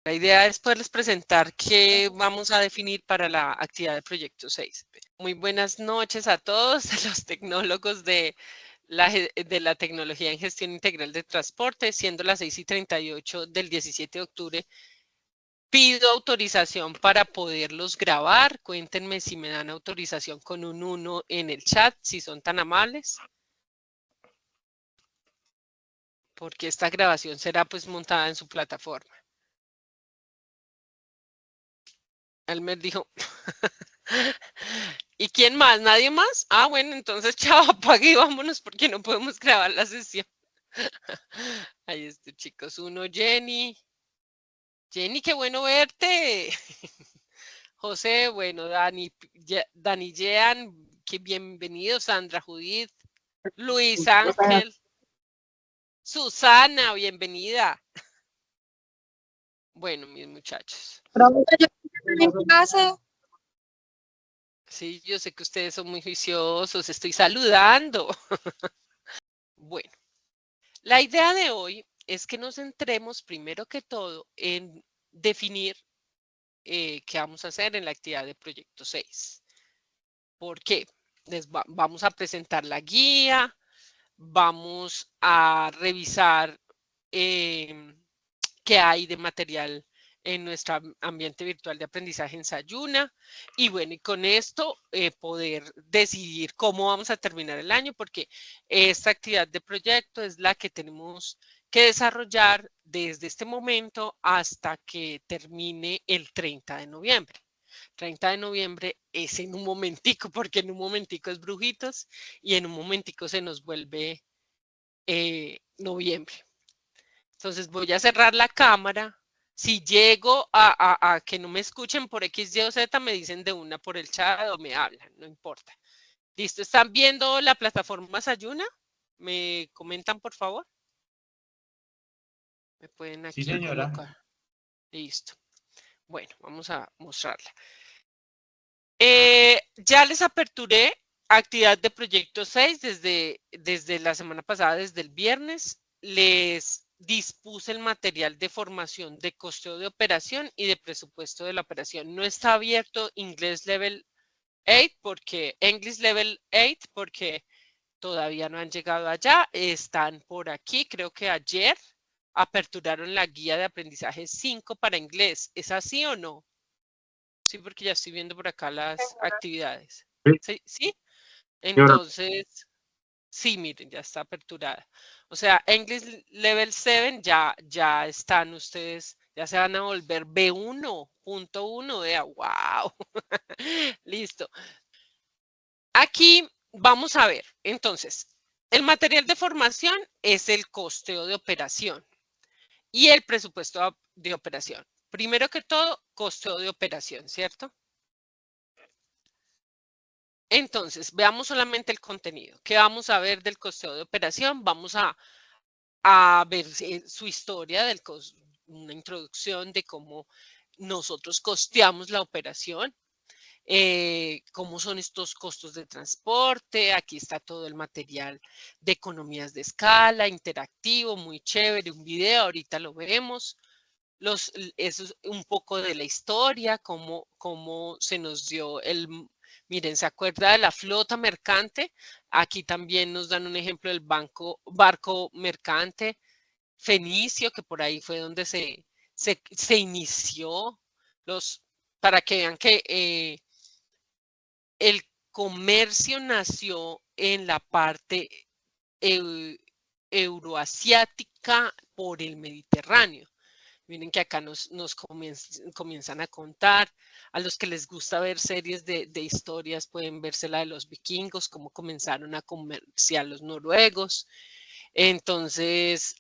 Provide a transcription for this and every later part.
La idea es poderles presentar qué vamos a definir para la actividad de Proyecto 6. Muy buenas noches a todos los tecnólogos de la tecnología en gestión integral de transporte, siendo las 6:38 del 17 de octubre. Pido autorización para poderlos grabar. Cuéntenme si me dan autorización con un 1 en el chat, si son tan amables. Porque esta grabación será pues montada en su plataforma. Elmer dijo, ¿y quién más? ¿Nadie más? Ah, bueno, entonces chao, apague y vámonos porque no podemos grabar la sesión. Ahí está, chicos. Uno, Jenny. Jenny, qué bueno verte. José, bueno, Dani Jean, qué bienvenido. Sandra Judith. Luis Ángel. Susana, bienvenida. Bueno, mis muchachos. Sí, yo sé que ustedes son muy juiciosos, estoy saludando. Bueno, la idea de hoy es que nos centremos primero que todo en definir qué vamos a hacer en la actividad de Proyecto 6. ¿Por qué? Vamos a presentar la guía, vamos a revisar qué hay de material en nuestro ambiente virtual de aprendizaje en Sayuna. Y bueno, y con esto poder decidir cómo vamos a terminar el año, porque esta actividad de proyecto es la que tenemos que desarrollar desde este momento hasta que termine el 30 de noviembre. 30 de noviembre es en un momentico, porque en un momentico es Brujitos y en un momentico se nos vuelve noviembre. Entonces voy a cerrar la cámara. Si llego a que no me escuchen por X, Y o Z, me dicen de una por el chat o me hablan, no importa. ¿Listo? ¿Están viendo la plataforma Sayuna? ¿Me comentan, por favor? Me pueden aquí sí, señora. colocar. Listo. Bueno, vamos a mostrarla. Ya les aperturé actividad de proyecto 6 desde la semana pasada, desde el viernes. Les dispuse el material de formación de costeo de operación y de presupuesto de la operación. No está abierto English Level 8 English Level 8 porque todavía no han llegado allá. Están por aquí, creo que ayer aperturaron la guía de aprendizaje 5 para inglés. ¿Es así o no? Sí, porque ya estoy viendo por acá las actividades. ¿Sí? ¿Sí? Entonces, sí, miren, ya está aperturada. O sea, English Level 7 ya están ustedes, ya se van a volver B1.1, vea, wow. Listo. Aquí vamos a ver, entonces, el material de formación es el costeo de operación y el presupuesto de operación. Primero que todo, costeo de operación, ¿cierto? Entonces, veamos solamente el contenido. ¿Qué vamos a ver del costeo de operación? Vamos a ver su historia, una introducción de cómo nosotros costeamos la operación, cómo son estos costos de transporte. Aquí está todo el material de economías de escala, interactivo, muy chévere, un video, ahorita lo veremos. Eso es un poco de la historia, cómo se nos dio miren, ¿se acuerda de la flota mercante? Aquí también nos dan un ejemplo del barco mercante fenicio, que por ahí fue donde se inició, para que vean que el comercio nació en la parte euroasiática por el Mediterráneo. Miren que acá nos comienzan a contar. A los que les gusta ver series de historias pueden verse la de los vikingos, cómo comenzaron a comerciar los noruegos. Entonces,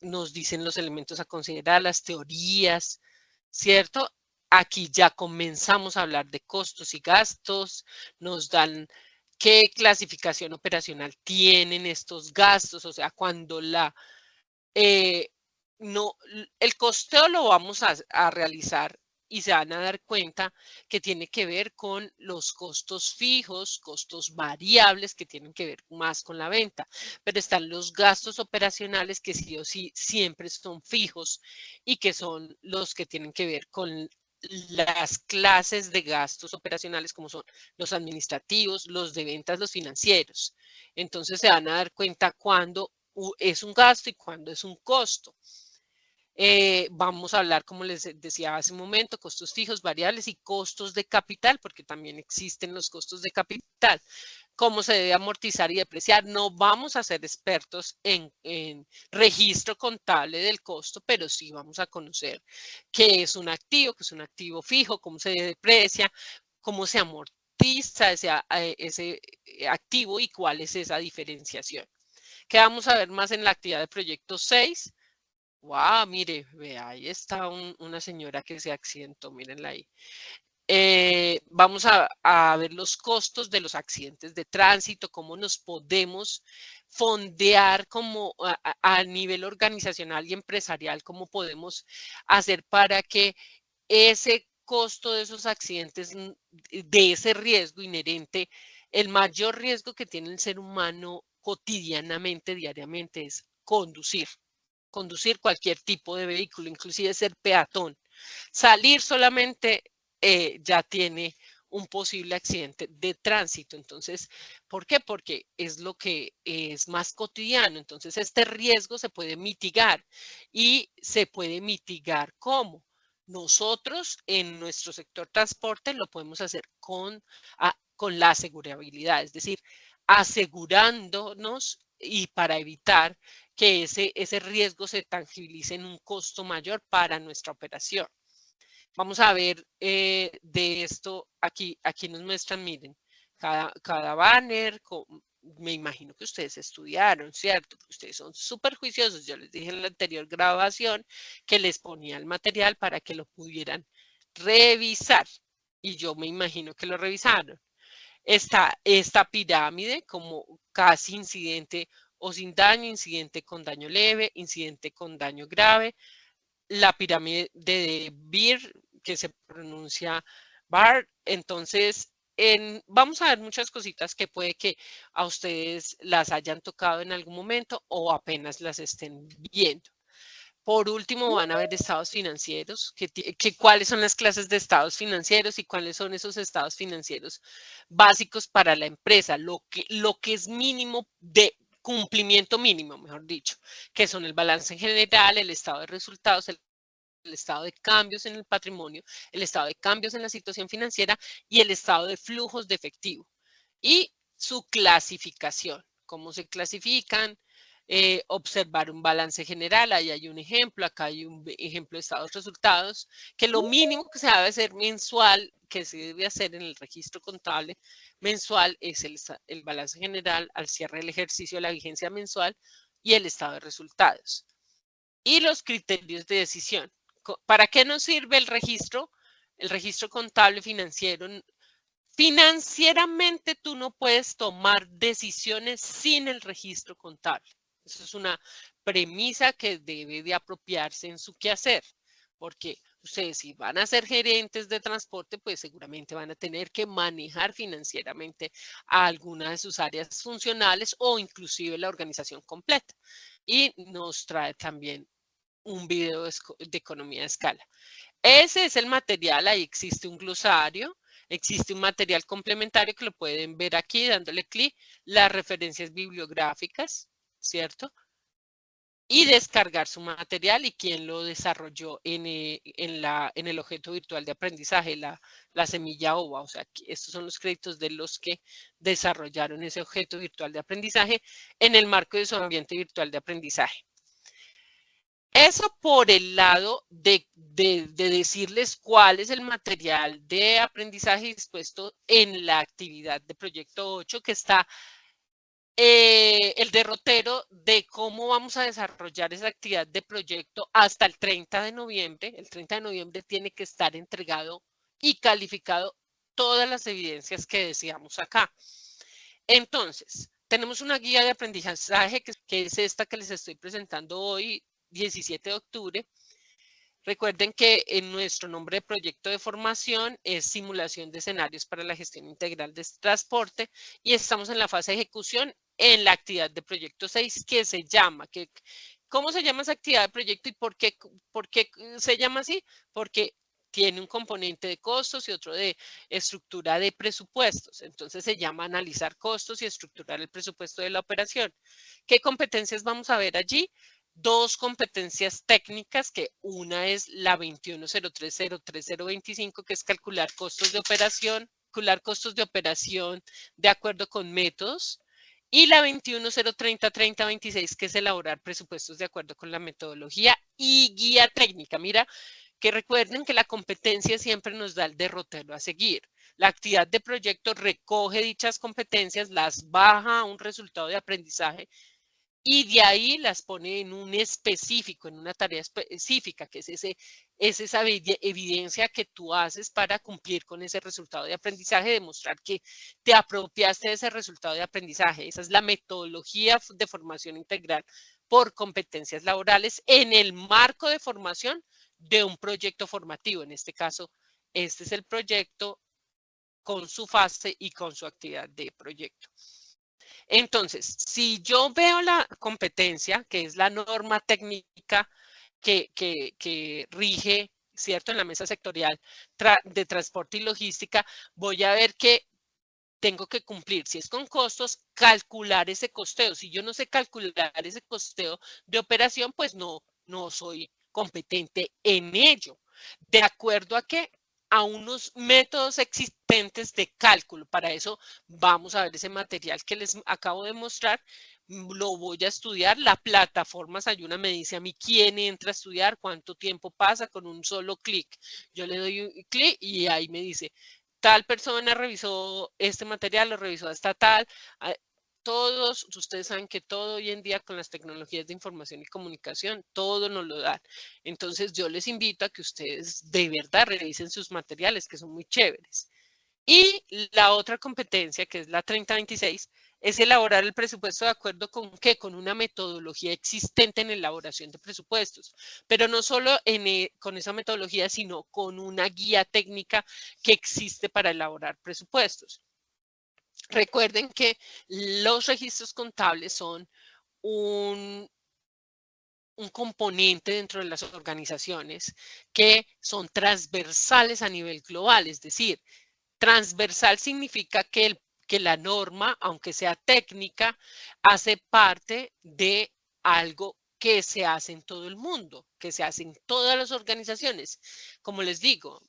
nos dicen los elementos a considerar, las teorías, ¿cierto? Aquí ya comenzamos a hablar de costos y gastos, nos dan qué clasificación operacional tienen estos gastos, o sea, cuando el costeo lo vamos a realizar y se van a dar cuenta que tiene que ver con los costos fijos, costos variables que tienen que ver más con la venta, pero están los gastos operacionales que sí o sí siempre son fijos y que son los que tienen que ver con las clases de gastos operacionales como son los administrativos, los de ventas, los financieros. Entonces se van a dar cuenta cuándo es un gasto y cuándo es un costo. Vamos a hablar, como les decía hace un momento, costos fijos, variables y costos de capital, porque también existen los costos de capital. Cómo se debe amortizar y depreciar. No vamos a ser expertos en registro contable del costo, pero sí vamos a conocer qué es un activo fijo, cómo se deprecia, cómo se amortiza ese activo y cuál es esa diferenciación. ¿Qué vamos a ver más en la actividad de proyecto 6? Wow, mire, ve, ahí está una señora que se accidentó, mírenla ahí. Vamos a ver los costos de los accidentes de tránsito, cómo nos podemos fondear como a nivel organizacional y empresarial, cómo podemos hacer para que ese costo de esos accidentes, de ese riesgo inherente, el mayor riesgo que tiene el ser humano cotidianamente, diariamente, es conducir cualquier tipo de vehículo, inclusive ser peatón. Salir solamente ya tiene un posible accidente de tránsito. Entonces, ¿por qué? Porque es lo que es más cotidiano. Entonces, este riesgo se puede mitigar y se puede mitigar ¿cómo? Nosotros en nuestro sector transporte lo podemos hacer con la asegurabilidad, es decir, asegurándonos y para evitar que ese riesgo se tangibilice en un costo mayor para nuestra operación. Vamos a ver de esto, aquí nos muestran, miren, cada banner, me imagino que ustedes estudiaron, ¿cierto? Ustedes son súper juiciosos, yo les dije en la anterior grabación que les ponía el material para que lo pudieran revisar y yo me imagino que lo revisaron. Esta pirámide como casi incidente o sin daño, incidente con daño leve, incidente con daño grave, la pirámide de Beer, que se pronuncia Bar. Entonces, vamos a ver muchas cositas que puede que a ustedes las hayan tocado en algún momento o apenas las estén viendo. Por último, van a ver estados financieros, cuáles son las clases de estados financieros y cuáles son esos estados financieros básicos para la empresa, lo que es mínimo de cumplimiento mínimo, mejor dicho, que son el balance en general, el estado de resultados, el estado de cambios en el patrimonio, el estado de cambios en la situación financiera y el estado de flujos de efectivo. Y su clasificación, cómo se clasifican, observar un balance general, ahí hay un ejemplo, acá hay un ejemplo de estados resultados, que lo mínimo que se debe hacer mensual, que se debe hacer en el registro contable mensual, es el balance general al cierre del ejercicio de la vigencia mensual y el estado de resultados. Y los criterios de decisión. ¿Para qué nos sirve el registro? El registro contable financiero. Financieramente tú no puedes tomar decisiones sin el registro contable. Eso es una premisa que debe de apropiarse en su quehacer, porque ustedes si van a ser gerentes de transporte, pues seguramente van a tener que manejar financieramente a alguna de sus áreas funcionales o inclusive la organización completa. Y nos trae también un video de economía de escala. Ese es el material, ahí existe un glosario, existe un material complementario que lo pueden ver aquí dándole clic, las referencias bibliográficas, ¿cierto? Y descargar su material y quién lo desarrolló en el objeto virtual de aprendizaje, la semilla OVA. O sea, estos son los créditos de los que desarrollaron ese objeto virtual de aprendizaje en el marco de su ambiente virtual de aprendizaje. Eso por el lado de decirles cuál es el material de aprendizaje dispuesto en la actividad de proyecto 8, que está el derrotero de cómo vamos a desarrollar esa actividad de proyecto hasta el 30 de noviembre. El 30 de noviembre tiene que estar entregado y calificado todas las evidencias que decíamos acá. Entonces, tenemos una guía de aprendizaje que es esta que les estoy presentando hoy, 17 de octubre, Recuerden que en nuestro nombre de proyecto de formación es simulación de escenarios para la gestión integral de transporte y estamos en la fase de ejecución en la actividad de proyecto 6 que se llama, ¿cómo se llama esa actividad de proyecto y por qué se llama así? Porque tiene un componente de costos y otro de estructura de presupuestos. Entonces se llama analizar costos y estructurar el presupuesto de la operación. ¿Qué competencias vamos a ver allí? Dos competencias técnicas, que una es la 21030325, que es calcular costos de operación de acuerdo con métodos, y la 21033026, que es elaborar presupuestos de acuerdo con la metodología y guía técnica. Mira, que recuerden que la competencia siempre nos da el derrotero a seguir. La actividad de proyecto recoge dichas competencias, las baja a un resultado de aprendizaje y de ahí las pone en un específico, en una tarea específica, que es esa evidencia que tú haces para cumplir con ese resultado de aprendizaje, demostrar que te apropiaste de ese resultado de aprendizaje. Esa es la metodología de formación integral por competencias laborales en el marco de formación de un proyecto formativo. En este caso, este es el proyecto con su fase y con su actividad de proyecto. Entonces, si yo veo la competencia, que es la norma técnica que rige, ¿cierto?, en la mesa sectorial de transporte y logística, voy a ver que tengo que cumplir, si es con costos, calcular ese costeo. Si yo no sé calcular ese costeo de operación, pues no soy competente en ello. ¿De acuerdo a qué? A unos métodos existentes de cálculo. Para eso vamos a ver ese material que les acabo de mostrar. Lo voy a estudiar. La plataforma Sayuna me dice a mí quién entra a estudiar, cuánto tiempo pasa con un solo clic. Yo le doy un clic y ahí me dice, tal persona revisó este material, lo revisó hasta tal. Todos, ustedes saben que todo hoy en día con las tecnologías de información y comunicación, todo nos lo dan. Entonces yo les invito a que ustedes de verdad revisen sus materiales, que son muy chéveres. Y la otra competencia, que es la 3026, es elaborar el presupuesto de acuerdo con qué, con una metodología existente en elaboración de presupuestos, pero no solo con esa metodología, sino con una guía técnica que existe para elaborar presupuestos. Recuerden que los registros contables son un componente dentro de las organizaciones que son transversales a nivel global, es decir, transversal significa que la norma, aunque sea técnica, hace parte de algo que se hace en todo el mundo, que se hace en todas las organizaciones. Como les digo,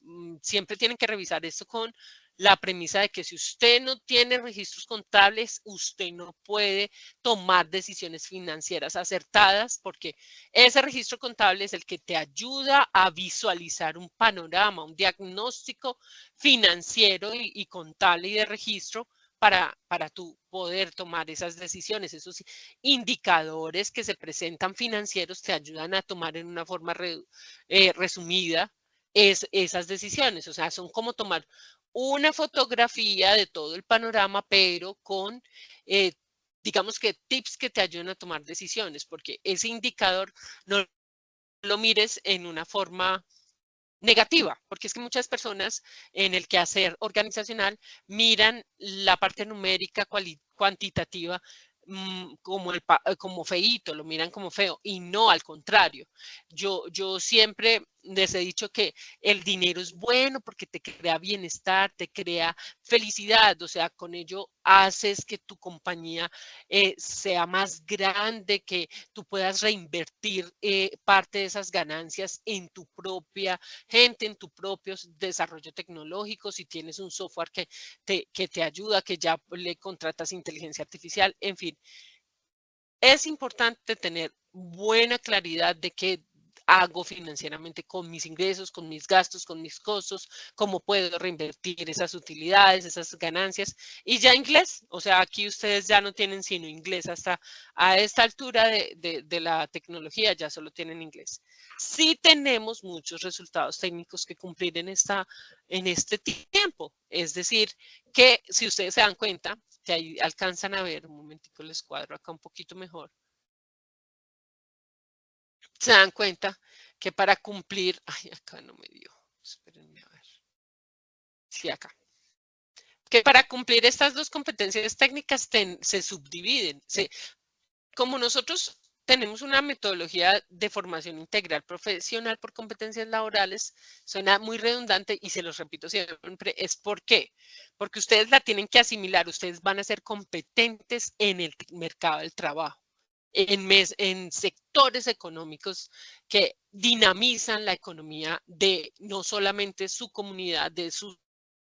siempre tienen que revisar esto con la premisa de que si usted no tiene registros contables, usted no puede tomar decisiones financieras acertadas, porque ese registro contable es el que te ayuda a visualizar un panorama, un diagnóstico financiero y contable y de registro para tú poder tomar esas decisiones. Esos indicadores que se presentan financieros te ayudan a tomar en una forma resumida esas decisiones. O sea, son como tomar una fotografía de todo el panorama, pero con, digamos que tips que te ayuden a tomar decisiones, porque ese indicador no lo mires en una forma negativa, porque es que muchas personas en el quehacer organizacional miran la parte numérica cuantitativa como feíto, lo miran como feo, y no al contrario. Yo siempre les he dicho que el dinero es bueno porque te crea bienestar, te crea felicidad, o sea, con ello haces que tu compañía sea más grande, que tú puedas reinvertir parte de esas ganancias en tu propia gente, en tu propio desarrollo tecnológico, si tienes un software que te ayuda, que ya le contratas inteligencia artificial, en fin. Es importante tener buena claridad de qué hago financieramente con mis ingresos, con mis gastos, con mis costos, cómo puedo reinvertir esas utilidades, esas ganancias. Y ya inglés, o sea, aquí ustedes ya no tienen sino inglés hasta a esta altura de la tecnología, ya solo tienen inglés. Sí tenemos muchos resultados técnicos que cumplir en este tiempo. Es decir, que si ustedes se dan cuenta, que ahí alcanzan a ver, un momentico les cuadro acá un poquito mejor. se dan cuenta que para cumplir, ay, acá no me dio, espérenme a ver, sí, acá, que para cumplir estas dos competencias técnicas se subdividen, como nosotros tenemos una metodología de formación integral profesional por competencias laborales, suena muy redundante y se los repito siempre, es ¿por qué? Porque ustedes la tienen que asimilar, ustedes van a ser competentes en el mercado del trabajo, en sectores económicos que dinamizan la economía de no solamente su comunidad, de su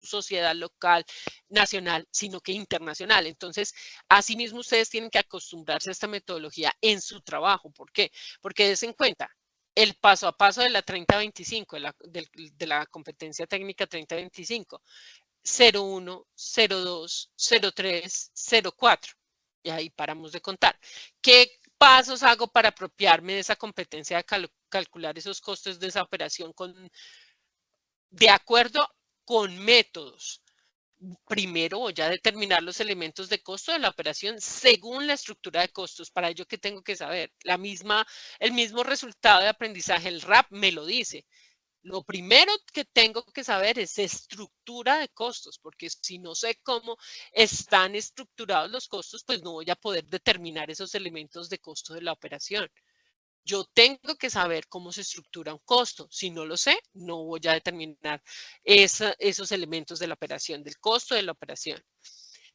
sociedad local, nacional, sino que internacional. Entonces, asimismo, ustedes tienen que acostumbrarse a esta metodología en su trabajo. ¿Por qué? Porque des en cuenta, el paso a paso de la 3025, de la competencia técnica 3025, 01, 02, 03, 04. Y ahí paramos de contar. ¿Qué pasos hago para apropiarme de esa competencia de calcular esos costos de esa operación de acuerdo con métodos? Primero voy a determinar los elementos de costo de la operación según la estructura de costos. Para ello, ¿qué tengo que saber? El mismo resultado de aprendizaje, el RAP, me lo dice. Lo primero que tengo que saber es estructura de costos, porque si no sé cómo están estructurados los costos, pues no voy a poder determinar esos elementos de costo de la operación. Yo tengo que saber cómo se estructura un costo. Si no lo sé, no voy a determinar esos elementos de la operación, del costo de la operación.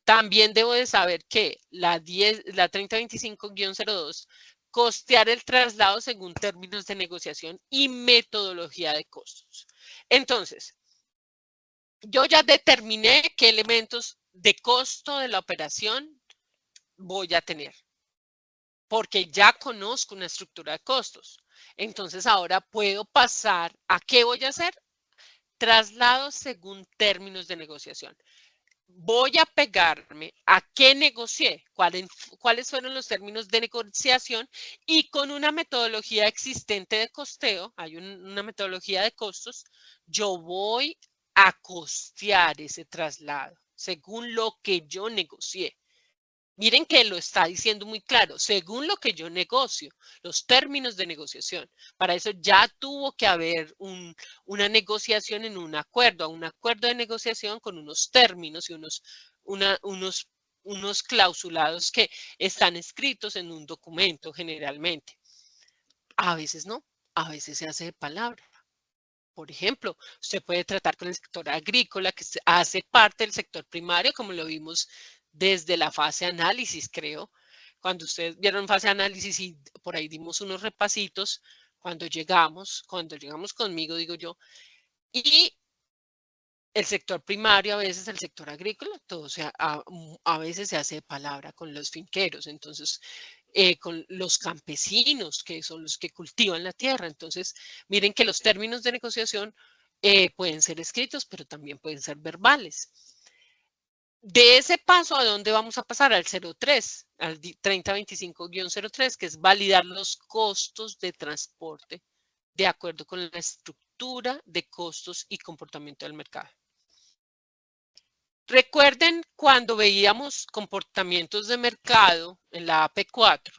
También debo de saber que la 3025-02, costear el traslado según términos de negociación y metodología de costos. Entonces, yo ya determiné qué elementos de costo de la operación voy a tener, porque ya conozco una estructura de costos. Entonces, ahora puedo pasar a qué voy a hacer. Traslado según términos de negociación. Voy a pegarme a qué negocié, cuáles fueron los términos de negociación y con una metodología existente de costeo, hay una metodología de costos, yo voy a costear ese traslado según lo que yo negocié. Miren que lo está diciendo muy claro, según lo que yo negocio, los términos de negociación. Para eso ya tuvo que haber una negociación en un acuerdo de negociación con unos términos y unos clausulados que están escritos en un documento generalmente. A veces no, a veces se hace de palabra. Por ejemplo, usted puede tratar con el sector agrícola, que hace parte del sector primario, como lo vimos desde la fase análisis, creo. Cuando ustedes vieron fase análisis y por ahí dimos unos repasitos, cuando llegamos conmigo, digo yo, y el sector primario, a veces el sector agrícola, todo a veces se hace de palabra con los finqueros, entonces con los campesinos, que son los que cultivan la tierra. Entonces, miren que los términos de negociación pueden ser escritos, pero también pueden ser verbales. De ese paso, ¿a dónde vamos a pasar? Al 03, al 3025-03, que es validar los costos de transporte de acuerdo con la estructura de costos y comportamiento del mercado. Recuerden cuando veíamos comportamientos de mercado en la AP4,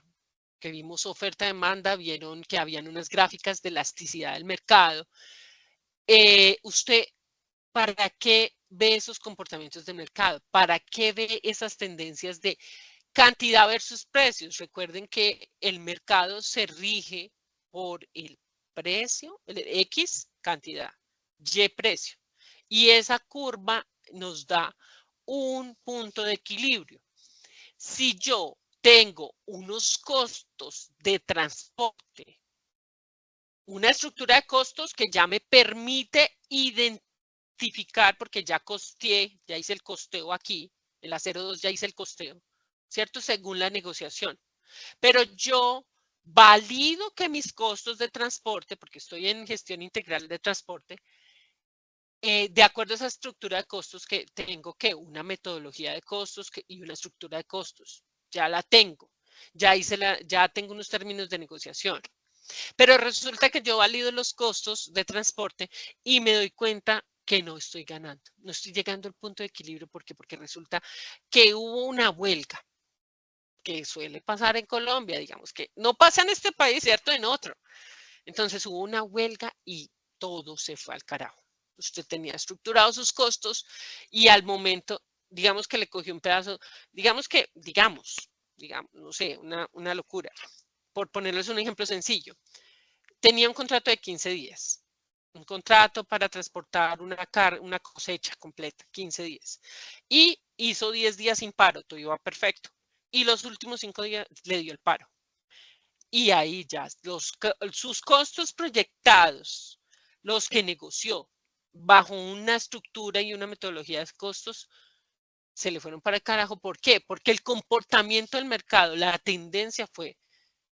que vimos oferta-demanda, vieron que habían unas gráficas de elasticidad del mercado. ¿Usted para qué ve esos comportamientos de mercado? ¿Para qué ve esas tendencias de cantidad versus precios? Recuerden que el mercado se rige por el precio, el X cantidad, Y precio. Y esa curva nos da un punto de equilibrio. Si yo tengo unos costos de transporte, una estructura de costos que ya me permite identificar, porque ya costeé, ya hice el costeo aquí, en la 02 ya hice el costeo, ¿cierto? Según la negociación. Pero yo valido que mis costos de transporte, porque estoy en gestión integral de transporte, de acuerdo a esa estructura de costos que tengo que una metodología de costos y una estructura de costos. Ya la tengo. Ya tengo unos términos de negociación. Pero resulta que yo valido los costos de transporte y me doy cuenta que no estoy ganando. No estoy llegando al punto de equilibrio. ¿Por qué? Porque resulta que hubo una huelga que suele pasar en Colombia, digamos que no pasa en este país, ¿cierto? En otro. Entonces hubo una huelga y todo se fue al carajo. Usted tenía estructurados sus costos y al momento, digamos que le cogió un pedazo, digamos, no sé, una locura. Por ponerles un ejemplo sencillo, tenía un contrato de 15 días, un contrato para transportar una cosecha completa, 15 días, y hizo 10 días sin paro, todo iba perfecto, y los últimos 5 días le dio el paro. Y ahí ya sus costos proyectados, los que negoció bajo una estructura y una metodología de costos, se le fueron para el carajo. ¿Por qué? Porque el comportamiento del mercado, la tendencia fue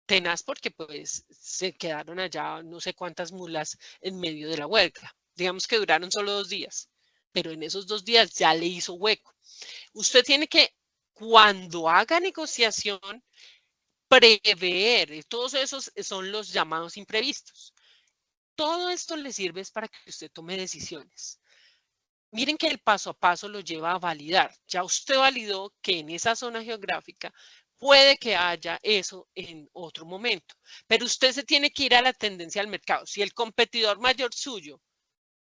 tenaz porque pues se quedaron allá no sé cuántas mulas en medio de la huelga. Digamos que duraron solo 2 días, pero en esos 2 días ya le hizo hueco. Usted tiene que, cuando haga negociación, prever, todos esos son los llamados imprevistos. Todo esto le sirve para que usted tome decisiones. Miren que el paso a paso lo lleva a validar. Ya usted validó que en esa zona geográfica puede que haya eso en otro momento, pero usted se tiene que ir a la tendencia del mercado. Si el competidor mayor suyo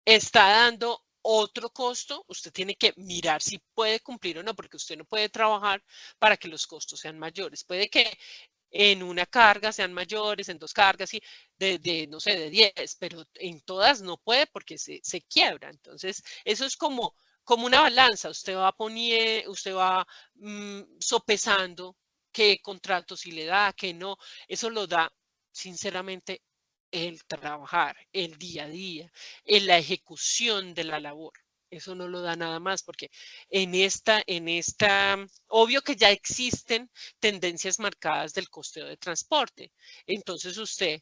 está dando otro costo, usted tiene que mirar si puede cumplir o no, porque usted no puede trabajar para que los costos sean mayores. Puede que en una carga sean mayores, en 2 cargas, y no sé, de 10, pero en todas no puede porque se quiebra. Entonces, eso es como una balanza. Usted va sopesando qué contrato sí le da, qué no. Eso lo da, sinceramente, el trabajar, el día a día, en la ejecución de la labor. Eso no lo da nada más, porque obvio que ya existen tendencias marcadas del costeo de transporte. Entonces usted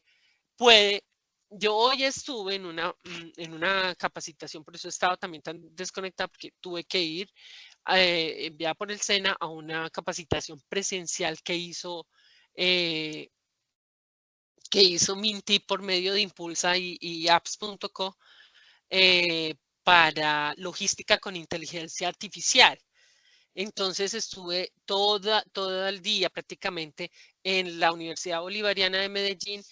puede, yo hoy estuve en una capacitación, por eso he estado también tan desconectada, porque tuve que ir enviada por el SENA a una capacitación presencial eh, que hizo Minty por medio de Impulsa y apps.co para logística con inteligencia artificial. Entonces estuve todo el día prácticamente en la Universidad Bolivariana de Medellín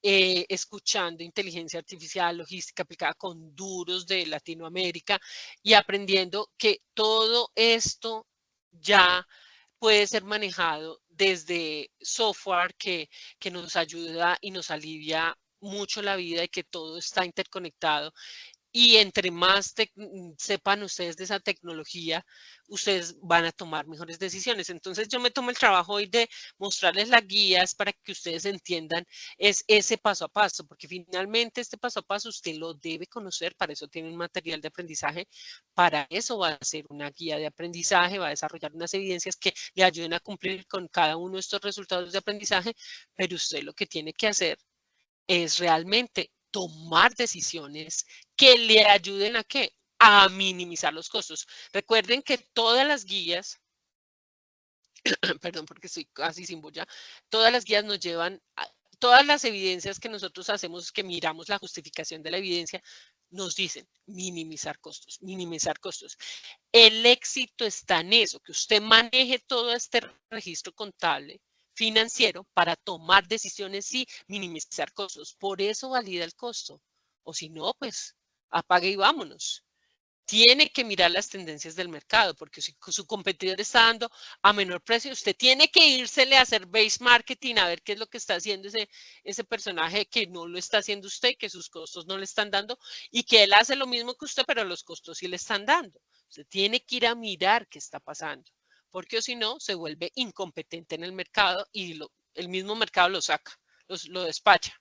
escuchando inteligencia artificial, logística aplicada con duros de Latinoamérica y aprendiendo que todo esto ya puede ser manejado desde software que nos ayuda y nos alivia mucho la vida y que todo está interconectado y entre más sepan ustedes de esa tecnología, ustedes van a tomar mejores decisiones. Entonces yo me tomo el trabajo hoy de mostrarles las guías para que ustedes entiendan ese paso a paso, porque finalmente este paso a paso usted lo debe conocer, para eso tiene un material de aprendizaje, para eso va a ser una guía de aprendizaje, va a desarrollar unas evidencias que le ayuden a cumplir con cada uno de estos resultados de aprendizaje, pero usted lo que tiene que hacer es realmente tomar decisiones que le ayuden a qué? A minimizar los costos. Recuerden que todas las guías, perdón porque estoy casi sin boya, todas las guías nos llevan a todas las evidencias que nosotros hacemos, que miramos la justificación de la evidencia, nos dicen minimizar costos, minimizar costos. El éxito está en eso, que usted maneje todo este registro contable financiero para tomar decisiones y minimizar costos. Por eso valida el costo. O si no, pues apague y vámonos. Tiene que mirar las tendencias del mercado, porque si su competidor está dando a menor precio, usted tiene que írsele a hacer base marketing, a ver qué es lo que está haciendo ese personaje que no lo está haciendo usted, que sus costos no le están dando, y que él hace lo mismo que usted, pero los costos sí le están dando. Usted tiene que ir a mirar qué está pasando, porque o si no, se vuelve incompetente en el mercado y el mismo mercado lo saca, lo despacha.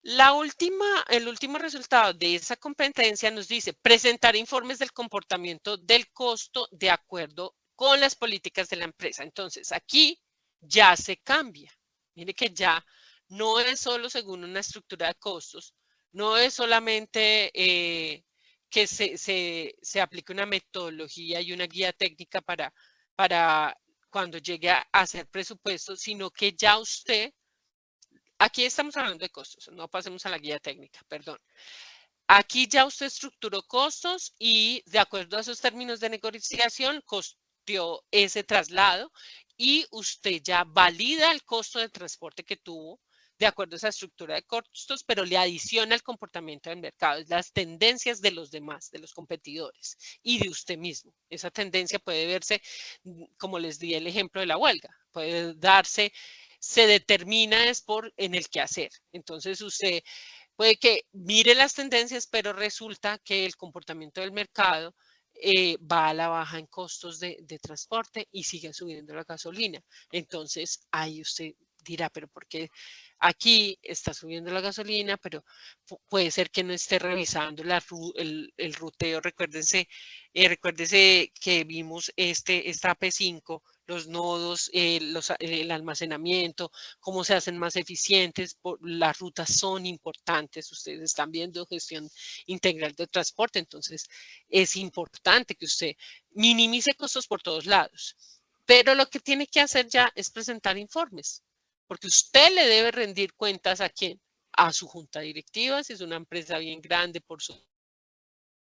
El último resultado de esa competencia nos dice presentar informes del comportamiento del costo de acuerdo con las políticas de la empresa. Entonces, aquí ya se cambia. Mire que ya no es solo según una estructura de costos, no es solamente que se aplique una metodología y una guía técnica para cuando llegue a hacer presupuestos, sino que ya usted aquí estamos hablando de costos, no pasemos a la guía técnica, perdón. Aquí ya usted estructuró costos y de acuerdo a esos términos de negociación, costeó ese traslado y usted ya valida el costo de transporte que tuvo, de acuerdo a esa estructura de costos, pero le adiciona el comportamiento del mercado, las tendencias de los demás, de los competidores y de usted mismo. Esa tendencia puede verse, como les di el ejemplo de la huelga, puede darse, se determina es en el quehacer. Entonces usted puede que mire las tendencias, pero resulta que el comportamiento del mercado va a la baja en costos de transporte y sigue subiendo la gasolina. Entonces, ahí usted dirá, pero ¿por qué aquí está subiendo la gasolina? Pero puede ser que no esté revisando el ruteo. Recuérdense que vimos esta P5, los nodos, el almacenamiento, cómo se hacen más eficientes. Las rutas son importantes. Ustedes están viendo gestión integral de transporte, entonces es importante que usted minimice costos por todos lados. Pero lo que tiene que hacer ya es presentar informes, porque usted le debe rendir cuentas ¿a quién? A su junta directiva, si es una empresa bien grande por su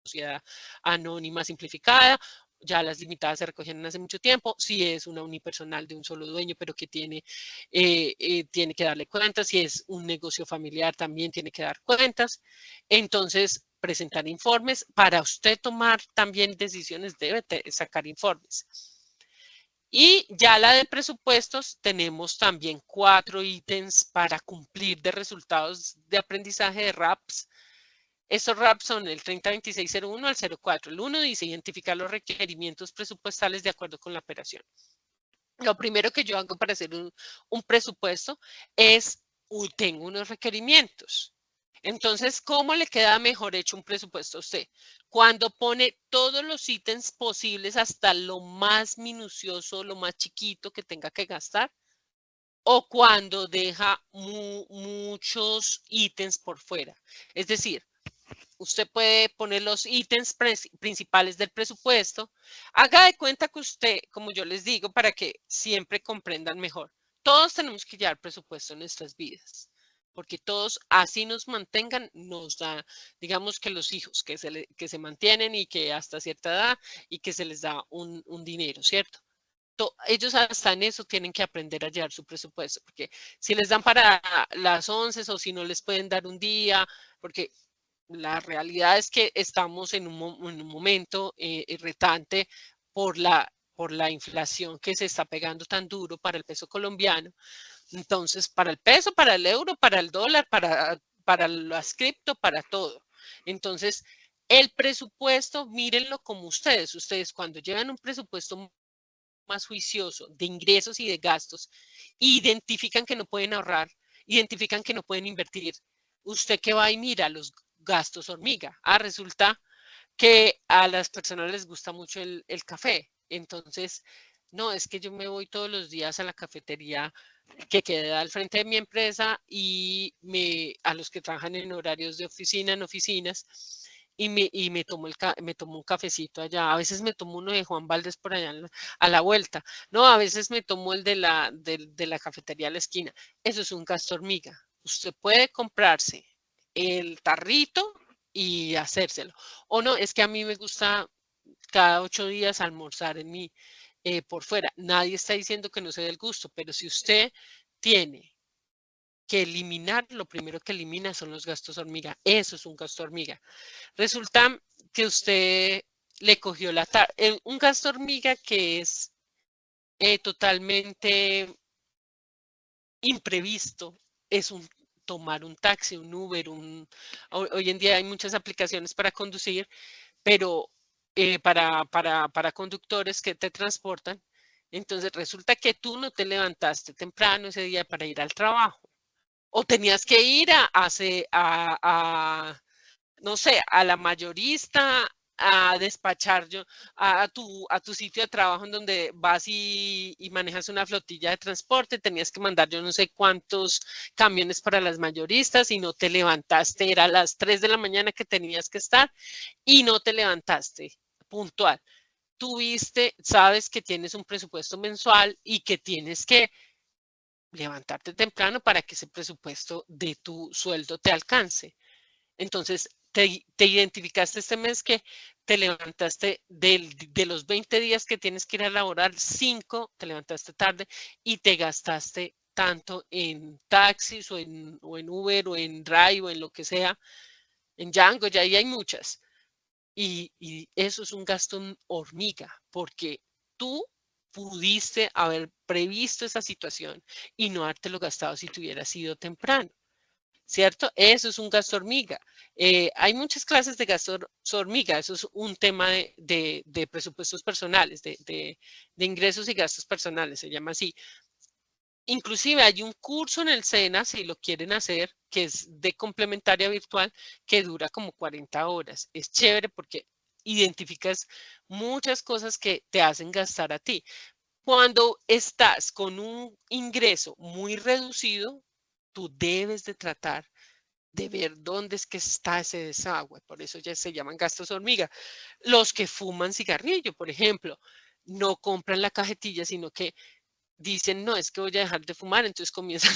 sociedad anónima simplificada, ya las limitadas se recogieron hace mucho tiempo, si es una unipersonal de un solo dueño, pero que tiene que darle cuentas, si es un negocio familiar también tiene que dar cuentas. Entonces, presentar informes, para usted tomar también decisiones debe sacar informes. Y ya la de presupuestos, tenemos también 4 ítems para cumplir de resultados de aprendizaje de RAPs. Estos RAPs son el 302601 al 04. El 1 dice identificar los requerimientos presupuestales de acuerdo con la operación. Lo primero que yo hago para hacer un presupuesto es, tengo unos requerimientos. Entonces, ¿cómo le queda mejor hecho un presupuesto a usted? Cuando pone todos los ítems posibles hasta lo más minucioso, lo más chiquito que tenga que gastar, o cuando deja muchos ítems por fuera. Es decir, usted puede poner los ítems principales del presupuesto. Haga de cuenta que usted, como yo les digo, para que siempre comprendan mejor, todos tenemos que llevar presupuesto en nuestras vidas, porque todos, así nos mantengan, nos da, digamos que los hijos que se mantienen y que hasta cierta edad y que se les da un dinero, ¿cierto? Ellos hasta en eso tienen que aprender a llevar su presupuesto, porque si les dan para las 11 o si no les pueden dar un día, porque la realidad es que estamos en un momento retante por la inflación que se está pegando tan duro para el peso colombiano. Entonces, para el peso, para el euro, para el dólar, para las cripto, para todo. Entonces, el presupuesto, mírenlo como ustedes. Ustedes cuando llevan un presupuesto más juicioso de ingresos y de gastos, identifican que no pueden ahorrar, identifican que no pueden invertir. Usted que va y mira los gastos hormiga. Resulta que a las personas les gusta mucho el café. Entonces, no, es que yo me voy todos los días a la cafetería que queda al frente de mi empresa y a los que trabajan en horarios de oficina, en oficinas, y me tomo un cafecito allá. A veces me tomo uno de Juan Valdez por allá a la vuelta. No, a veces me tomo el de la cafetería a la esquina. Eso es un gasto hormiga. Usted puede comprarse el tarrito y hacérselo. O no, es que a mí me gusta cada 8 días almorzar por fuera. Nadie está diciendo que no se dé el gusto, pero si usted tiene que eliminar, lo primero que elimina son los gastos hormiga. Eso es un gasto hormiga. Resulta que usted le cogió un gasto hormiga que es totalmente imprevisto, es tomar un taxi, un Uber, hoy en día hay muchas aplicaciones para conducir, pero para conductores que te transportan. Entonces resulta que tú no te levantaste temprano ese día para ir al trabajo. O tenías que ir no sé, a la mayorista, a despachar a tu sitio de trabajo en donde vas y manejas una flotilla de transporte, tenías que mandar yo no sé cuántos camiones para las mayoristas y no te levantaste, era a las 3 de la mañana que tenías que estar y no te levantaste puntual. Sabes que tienes un presupuesto mensual y que tienes que levantarte temprano para que ese presupuesto de tu sueldo te alcance. Entonces, te identificaste este mes que te levantaste de los 20 días que tienes que ir a laborar, 5 te levantaste tarde y te gastaste tanto en taxis o en Uber o en Drive o en lo que sea, en Django, ya ahí hay muchas. Y eso es un gasto hormiga, porque tú pudiste haber previsto esa situación y no habértelo gastado si te hubiera sido temprano, ¿cierto? Eso es un gasto hormiga. Hay muchas clases de gasto hormiga, eso es un tema de presupuestos personales, de ingresos y gastos personales, se llama así. Inclusive hay un curso en el SENA, si lo quieren hacer, que es de complementaria virtual, que dura como 40 horas. Es chévere porque identificas muchas cosas que te hacen gastar a ti. Cuando estás con un ingreso muy reducido, tú debes de tratar de ver dónde es que está ese desagüe. Por eso ya se llaman gastos hormiga. Los que fuman cigarrillo, por ejemplo, no compran la cajetilla, sino que dicen, no, es que voy a dejar de fumar, entonces comienzan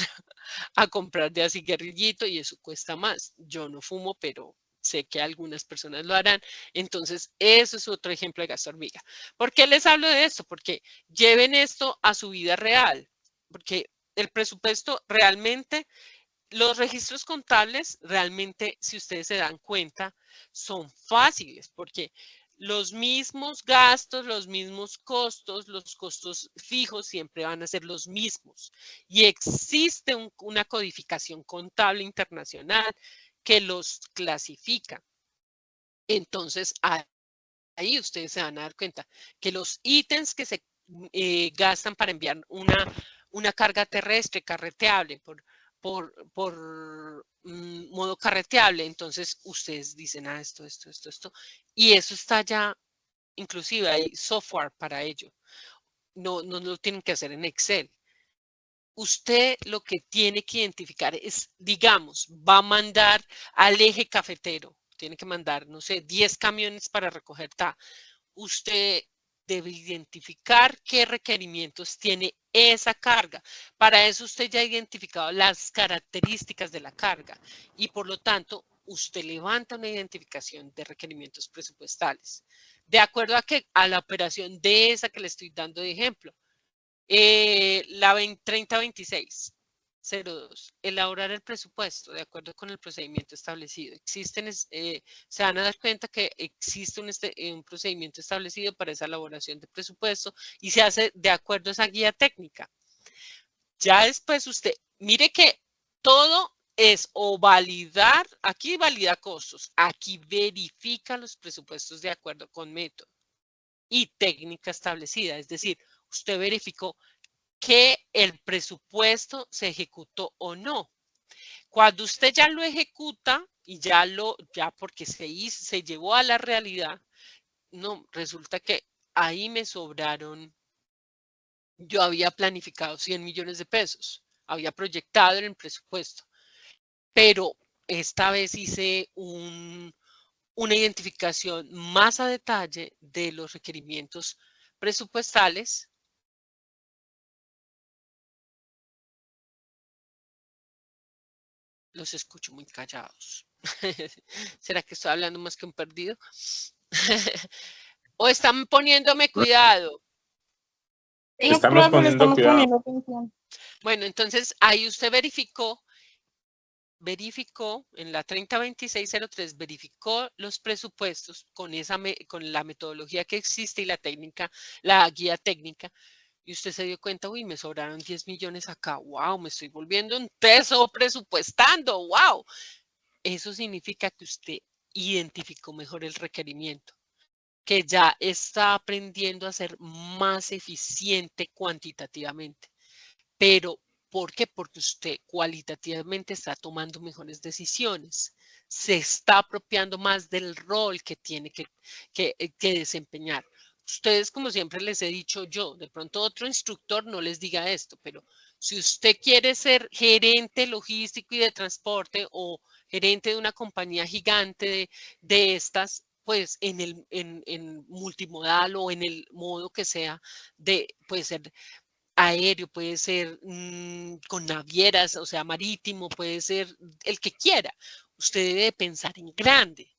a comprar de así guerrillito y eso cuesta más. Yo no fumo, pero sé que algunas personas lo harán. Entonces, eso es otro ejemplo de gasto hormiga. ¿Por qué les hablo de esto? Porque lleven esto a su vida real, porque el presupuesto realmente, los registros contables realmente, si ustedes se dan cuenta, son fáciles porque los mismos gastos, los mismos costos, los costos fijos siempre van a ser los mismos. Y existe una codificación contable internacional que los clasifica. Entonces, ahí ustedes se van a dar cuenta que los ítems que se gastan para enviar una carga terrestre carreteable por modo carreteable, entonces ustedes dicen, esto, y eso está ya, inclusive hay software para ello, no lo tienen que hacer en Excel. Usted lo que tiene que identificar es, digamos, va a mandar al eje cafetero, tiene que mandar, no sé, 10 camiones para recoger usted debe identificar qué requerimientos tiene esa carga. Para eso usted ya ha identificado las características de la carga y por lo tanto usted levanta una identificación de requerimientos presupuestales. De acuerdo a la operación de esa que le estoy dando de ejemplo, la 3026. 02. Elaborar el presupuesto de acuerdo con el procedimiento establecido. Se van a dar cuenta que existe un procedimiento establecido para esa elaboración de presupuesto y se hace de acuerdo a esa guía técnica. Ya después usted, mire que todo es o validar, aquí valida costos, aquí verifica los presupuestos de acuerdo con método y técnica establecida. Es decir, usted verificó que el presupuesto se ejecutó o no. Cuando usted ya lo ejecuta y ya porque se llevó a la realidad, no, resulta que ahí me sobraron, yo había planificado 100 millones de pesos, había proyectado en el presupuesto, pero esta vez hice una identificación más a detalle de los requerimientos presupuestales. Los escucho muy callados. ¿Será que estoy hablando más que un perdido? ¿O están poniéndome cuidado? Estamos poniendo atención. Bueno, entonces ahí usted verificó en la 302603, verificó los presupuestos con la metodología que existe y la guía técnica, y usted se dio cuenta, uy, me sobraron 10 millones acá, wow, me estoy volviendo un teso presupuestando, wow. Eso significa que usted identificó mejor el requerimiento, que ya está aprendiendo a ser más eficiente cuantitativamente. Pero, ¿por qué? Porque usted cualitativamente está tomando mejores decisiones, se está apropiando más del rol que tiene que desempeñar. Ustedes, como siempre les he dicho yo, de pronto otro instructor no les diga esto, pero si usted quiere ser gerente logístico y de transporte o gerente de una compañía gigante de estas, pues en multimodal o en el modo que sea, puede ser aéreo, puede ser con navieras, o sea, marítimo, puede ser el que quiera. Usted debe pensar en grande,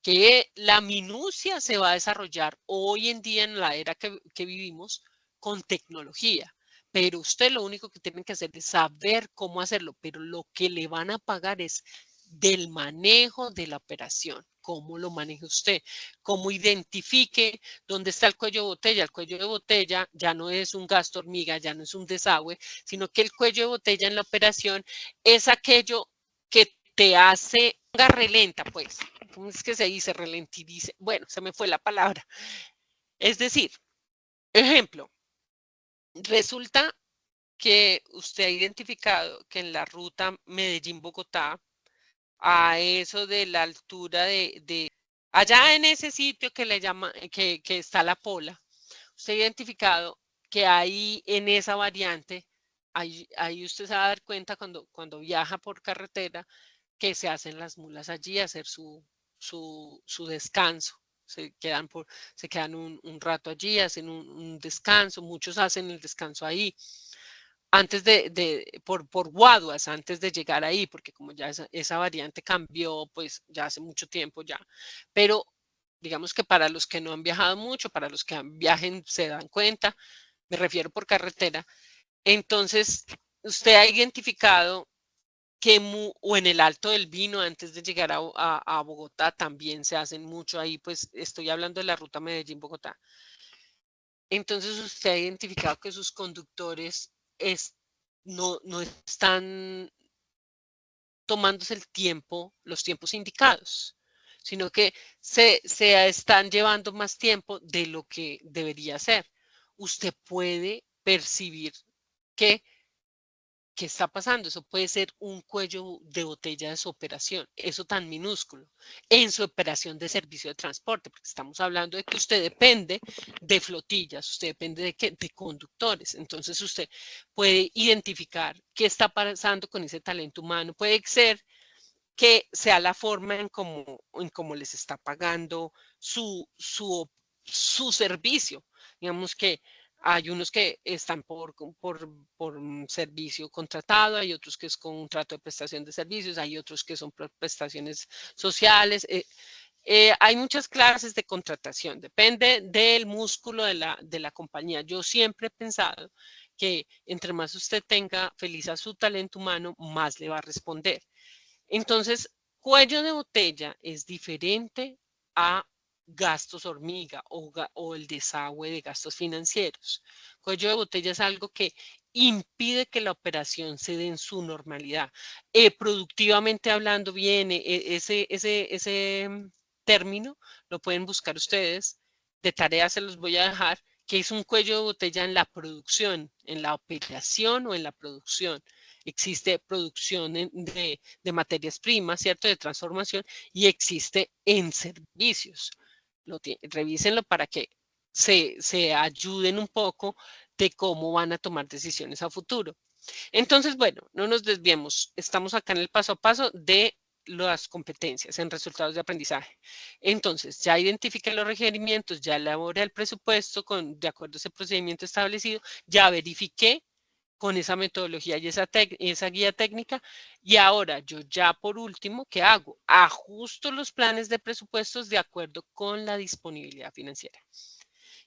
que la minucia se va a desarrollar hoy en día en la era que vivimos con tecnología, pero usted lo único que tiene que hacer es saber cómo hacerlo, pero lo que le van a pagar es del manejo de la operación, cómo lo maneje usted, cómo identifique dónde está el cuello de botella. El cuello de botella ya no es un gasto hormiga, ya no es un desagüe, sino que el cuello de botella en la operación es aquello que te hace relenta, pues. ¿Cómo es que se dice? Ralentidice. Bueno, se me fue la palabra. Es decir, ejemplo, resulta que usted ha identificado que en la ruta Medellín-Bogotá, a eso de la altura allá en ese sitio que le llama, que está la Pola, usted ha identificado que ahí en esa variante, ahí usted se va a dar cuenta cuando viaja por carretera, que se hacen las mulas allí a hacer su descanso. Se quedan un rato allí, hacen un descanso, muchos hacen el descanso ahí antes por Guaduas, antes de llegar ahí, porque como ya esa variante cambió, pues ya hace mucho tiempo ya. Pero digamos que para los que no han viajado mucho, para los que viajen se dan cuenta, me refiero por carretera. Entonces, usted ha identificado que o en el Alto del Vino, antes de llegar a Bogotá, también se hacen mucho ahí, pues estoy hablando de la ruta Medellín-Bogotá. Entonces usted ha identificado que sus conductores no están tomándose el tiempo, los tiempos indicados, sino que se están llevando más tiempo de lo que debería ser. Usted puede percibir que ¿qué está pasando? Eso puede ser un cuello de botella de su operación, eso tan minúsculo, en su operación de servicio de transporte, porque estamos hablando de que usted depende de flotillas, usted depende de qué, de conductores. Entonces usted puede identificar qué está pasando con ese talento humano. Puede ser que sea la forma en cómo les está pagando su servicio. Digamos que hay unos que están por un servicio contratado, hay otros que es con un trato de prestación de servicios, hay otros que son prestaciones sociales. Hay muchas clases de contratación, depende del músculo de la compañía. Yo siempre he pensado que entre más usted tenga feliz a su talento humano, más le va a responder. Entonces, cuello de botella es diferente a gastos hormiga o el desagüe de gastos financieros. Cuello de botella es algo que impide que la operación se dé en su normalidad. Productivamente hablando, viene ese término, lo pueden buscar ustedes, de tarea se los voy a dejar, que es un cuello de botella en la producción, en la operación o en la producción. Existe producción de materias primas, ¿cierto? De transformación y existe en servicios. Revísenlo para que se ayuden un poco de cómo van a tomar decisiones a futuro. Entonces, bueno, no nos desviemos. Estamos acá en el paso a paso de las competencias en resultados de aprendizaje. Entonces, ya identifiqué los requerimientos, ya elaboré el presupuesto de acuerdo a ese procedimiento establecido, ya verifiqué con esa metodología y esa guía técnica. Y ahora yo ya por último, ¿qué hago? Ajusto los planes de presupuestos de acuerdo con la disponibilidad financiera.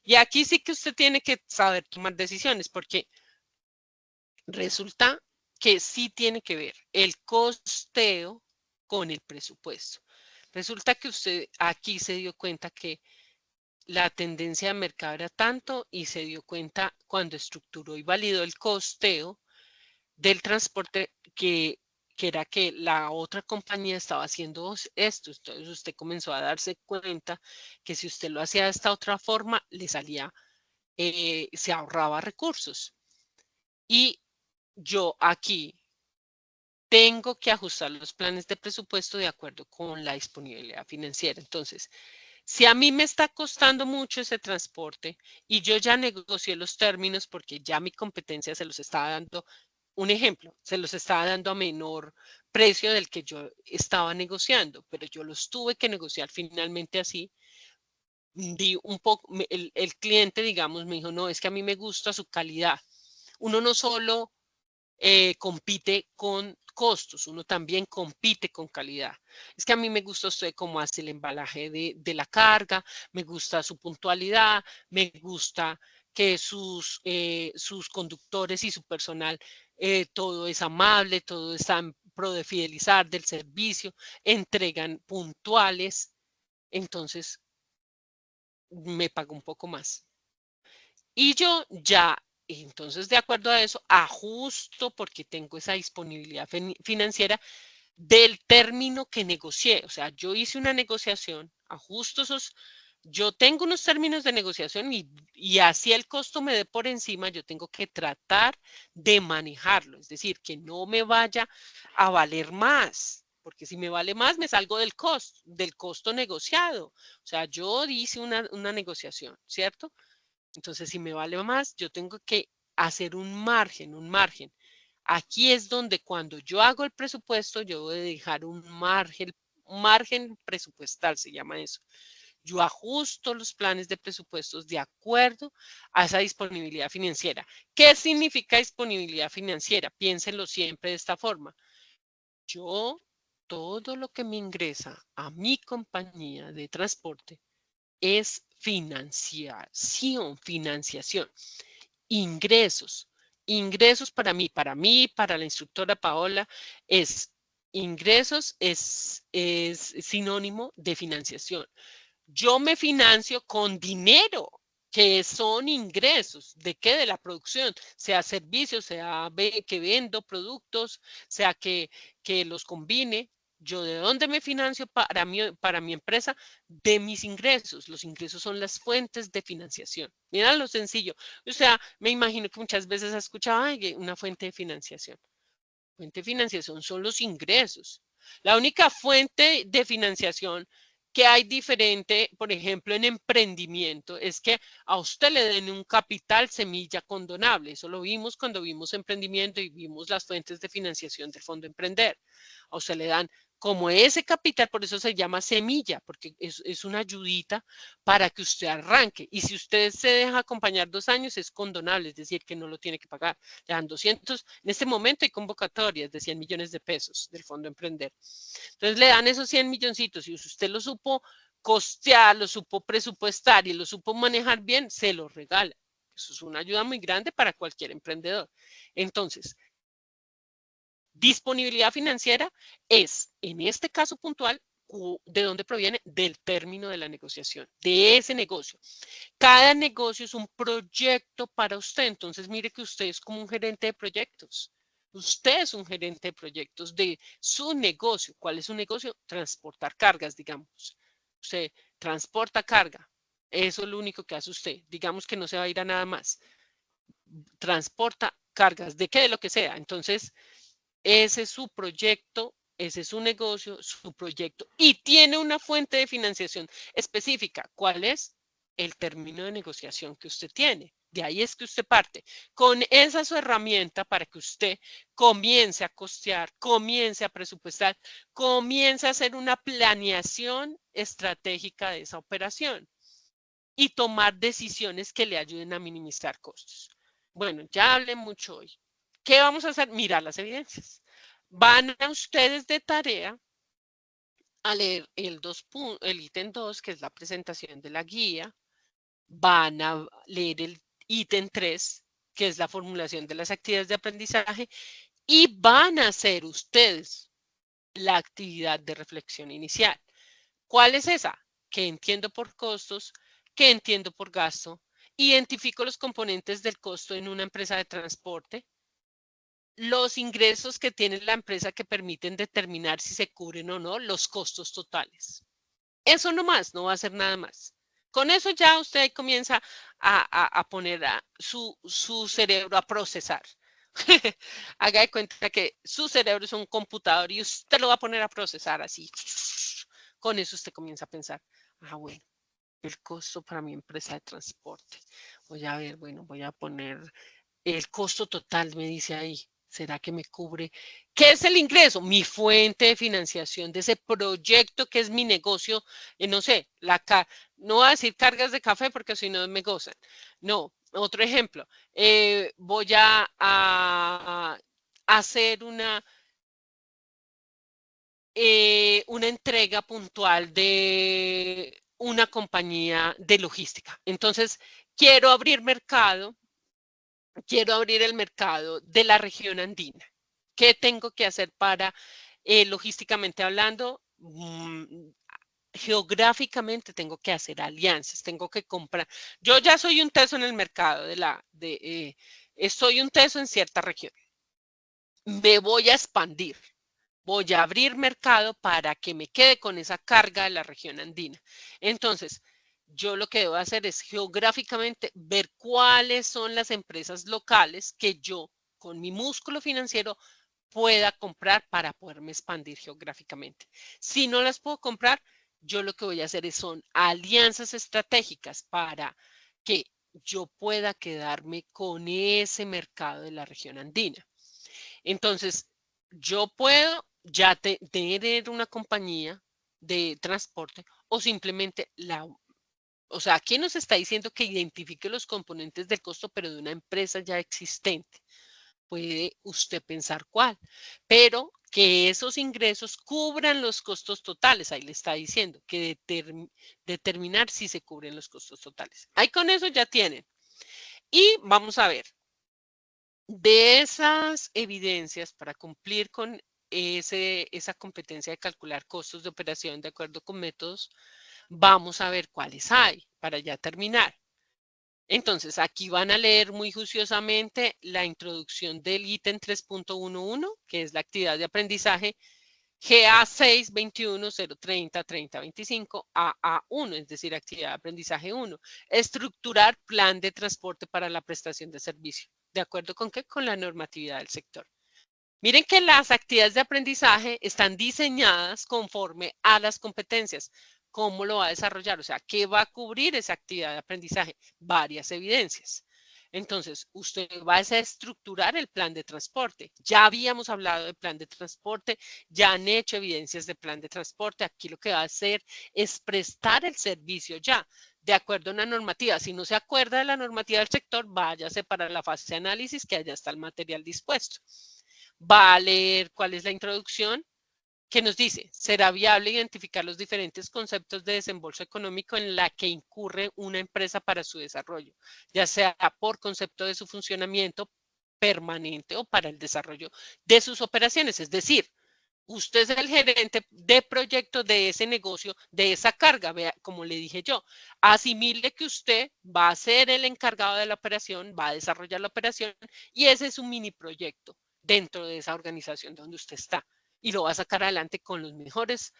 Y aquí sí que usted tiene que saber tomar decisiones porque resulta que sí tiene que ver el costeo con el presupuesto. Resulta que usted aquí se dio cuenta que la tendencia de mercado era tanto y se dio cuenta cuando estructuró y validó el costeo del transporte que era que la otra compañía estaba haciendo esto. Entonces usted comenzó a darse cuenta que si usted lo hacía de esta otra forma, le salía, se ahorraba recursos. Y yo aquí tengo que ajustar los planes de presupuesto de acuerdo con la disponibilidad financiera. Entonces, si a mí me está costando mucho ese transporte y yo ya negocié los términos porque ya mi competencia se los estaba dando, un ejemplo, se los estaba dando a menor precio del que yo estaba negociando, pero yo los tuve que negociar finalmente así. Di un poco, el cliente, digamos, me dijo, no, es que a mí me gusta su calidad. Uno no solo compite con costos, uno también compite con calidad. Es que a mí me gusta usted cómo hace el embalaje de la carga, me gusta su puntualidad, me gusta que sus conductores y su personal, todo es amable, todo está en pro de fidelizar del servicio, entregan puntuales, entonces me pago un poco más. Y yo ya, entonces de acuerdo a eso, ajusto porque tengo esa disponibilidad financiera del término que negocié. O sea, yo hice una negociación, ajusto esos, yo tengo unos términos de negociación y así el costo me dé por encima, yo tengo que tratar de manejarlo. Es decir, que no me vaya a valer más. Porque si me vale más, me salgo del costo negociado. O sea, yo hice una negociación, ¿cierto? Entonces, si me vale más, yo tengo que hacer un margen. Aquí es donde cuando yo hago el presupuesto, yo voy a dejar un margen presupuestal, se llama eso. Yo ajusto los planes de presupuestos de acuerdo a esa disponibilidad financiera. ¿Qué significa disponibilidad financiera? Piénsenlo siempre de esta forma. Yo, todo lo que me ingresa a mi compañía de transporte es financiación. Ingresos. Ingresos para mí, para la instructora Paola, es ingresos es sinónimo de financiación. Yo me financio con dinero, que son ingresos. ¿De qué? De la producción, sea servicios, sea que vendo productos, sea que los combine. Yo de dónde me financio para mi empresa, de mis ingresos. Los ingresos son las fuentes de financiación. Mira lo sencillo. O sea, me imagino que muchas veces has escuchado una fuente de financiación. Fuente de financiación son los ingresos. La única fuente de financiación que hay diferente, por ejemplo, en emprendimiento, es que a usted le den un capital semilla condonable. Eso lo vimos cuando vimos emprendimiento y vimos las fuentes de financiación del Fondo Emprender. A usted le dan como ese capital, por eso se llama semilla, porque es una ayudita para que usted arranque. Y si usted se deja acompañar 2 años, es condonable, es decir, que no lo tiene que pagar. Le dan 200, en este momento hay convocatorias de 100 millones de pesos del Fondo Emprender. Entonces le dan esos 100 milloncitos y si usted lo supo costear, lo supo presupuestar y lo supo manejar bien, se lo regala. Eso es una ayuda muy grande para cualquier emprendedor. Entonces, disponibilidad financiera es, en este caso puntual, ¿de dónde proviene? Del término de la negociación, de ese negocio. Cada negocio es un proyecto para usted, entonces mire que usted es como un gerente de proyectos. Usted es un gerente de proyectos de su negocio. ¿Cuál es su negocio? Transportar cargas, digamos. Usted transporta carga. Eso es lo único que hace usted. Digamos que no se va a ir a nada más. Transporta cargas, ¿de qué? De lo que sea. Entonces, ese es su proyecto, ese es su negocio, su proyecto. Y tiene una fuente de financiación específica. ¿Cuál es? El término de negociación que usted tiene. De ahí es que usted parte. Con esa su herramienta para que usted comience a costear, comience a presupuestar, comience a hacer una planeación estratégica de esa operación y tomar decisiones que le ayuden a minimizar costos. Bueno, ya hablé mucho hoy. ¿Qué vamos a hacer? Mirar las evidencias. Van a ustedes de tarea a leer el ítem 2, que es la presentación de la guía. Van a leer el ítem 3, que es la formulación de las actividades de aprendizaje. Y van a hacer ustedes la actividad de reflexión inicial. ¿Cuál es esa? ¿Qué entiendo por costos? ¿Qué entiendo por gasto? Identifico los componentes del costo en una empresa de transporte. Los ingresos que tiene la empresa que permiten determinar si se cubren o no los costos totales. Eso no más, no va a hacer nada más. Con eso ya usted comienza a poner su cerebro a procesar. Haga de cuenta que su cerebro es un computador y usted lo va a poner a procesar así. Con eso usted comienza a pensar, bueno, el costo para mi empresa de transporte. Voy a ver, bueno, voy a poner el costo total, me dice ahí. ¿Será que me cubre? ¿Qué es el ingreso? Mi fuente de financiación de ese proyecto que es mi negocio. No sé, no voy a decir cargas de café porque si no me gozan. No, otro ejemplo. Voy a hacer una entrega puntual de una compañía de logística. Entonces, quiero abrir mercado, quiero abrir el mercado de la región andina. ¿Qué tengo que hacer para, logísticamente hablando, geográficamente tengo que hacer alianzas, tengo que comprar? Yo ya soy un teso en el mercado soy un teso en cierta región. Me voy a expandir, voy a abrir mercado para que me quede con esa carga de la región andina. Entonces, yo lo que debo hacer es geográficamente ver cuáles son las empresas locales que yo, con mi músculo financiero, pueda comprar para poderme expandir geográficamente. Si no las puedo comprar, yo lo que voy a hacer son alianzas estratégicas para que yo pueda quedarme con ese mercado de la región andina. Entonces, yo puedo ya tener una compañía de transporte o simplemente o sea, aquí nos está diciendo que identifique los componentes del costo, pero de una empresa ya existente. Puede usted pensar cuál, pero que esos ingresos cubran los costos totales. Ahí le está diciendo que determinar si se cubren los costos totales. Ahí con eso ya tienen. Y vamos a ver, de esas evidencias para cumplir con esa competencia de calcular costos de operación de acuerdo con métodos, vamos a ver cuáles hay para ya terminar. Entonces, aquí van a leer muy juiciosamente la introducción del ítem 3.11, que es la actividad de aprendizaje GA 6 21 030 30 25 AA1, es decir, actividad de aprendizaje 1. Estructurar plan de transporte para la prestación de servicio. ¿De acuerdo con qué? Con la normatividad del sector. Miren que las actividades de aprendizaje están diseñadas conforme a las competencias. ¿Cómo lo va a desarrollar? O sea, ¿qué va a cubrir esa actividad de aprendizaje? Varias evidencias. Entonces, usted va a estructurar el plan de transporte. Ya habíamos hablado de plan de transporte, ya han hecho evidencias de plan de transporte. Aquí lo que va a hacer es prestar el servicio ya, de acuerdo a una normativa. Si no se acuerda de la normativa del sector, váyase para la fase de análisis, que allá está el material dispuesto. Va a leer cuál es la introducción, que nos dice, será viable identificar los diferentes conceptos de desembolso económico en la que incurre una empresa para su desarrollo, ya sea por concepto de su funcionamiento permanente o para el desarrollo de sus operaciones. Es decir, usted es el gerente de proyecto de ese negocio, de esa carga, vea, como le dije yo, asimile que usted va a ser el encargado de la operación, va a desarrollar la operación y ese es un mini proyecto dentro de esa organización donde usted está y lo va a sacar adelante con los mejores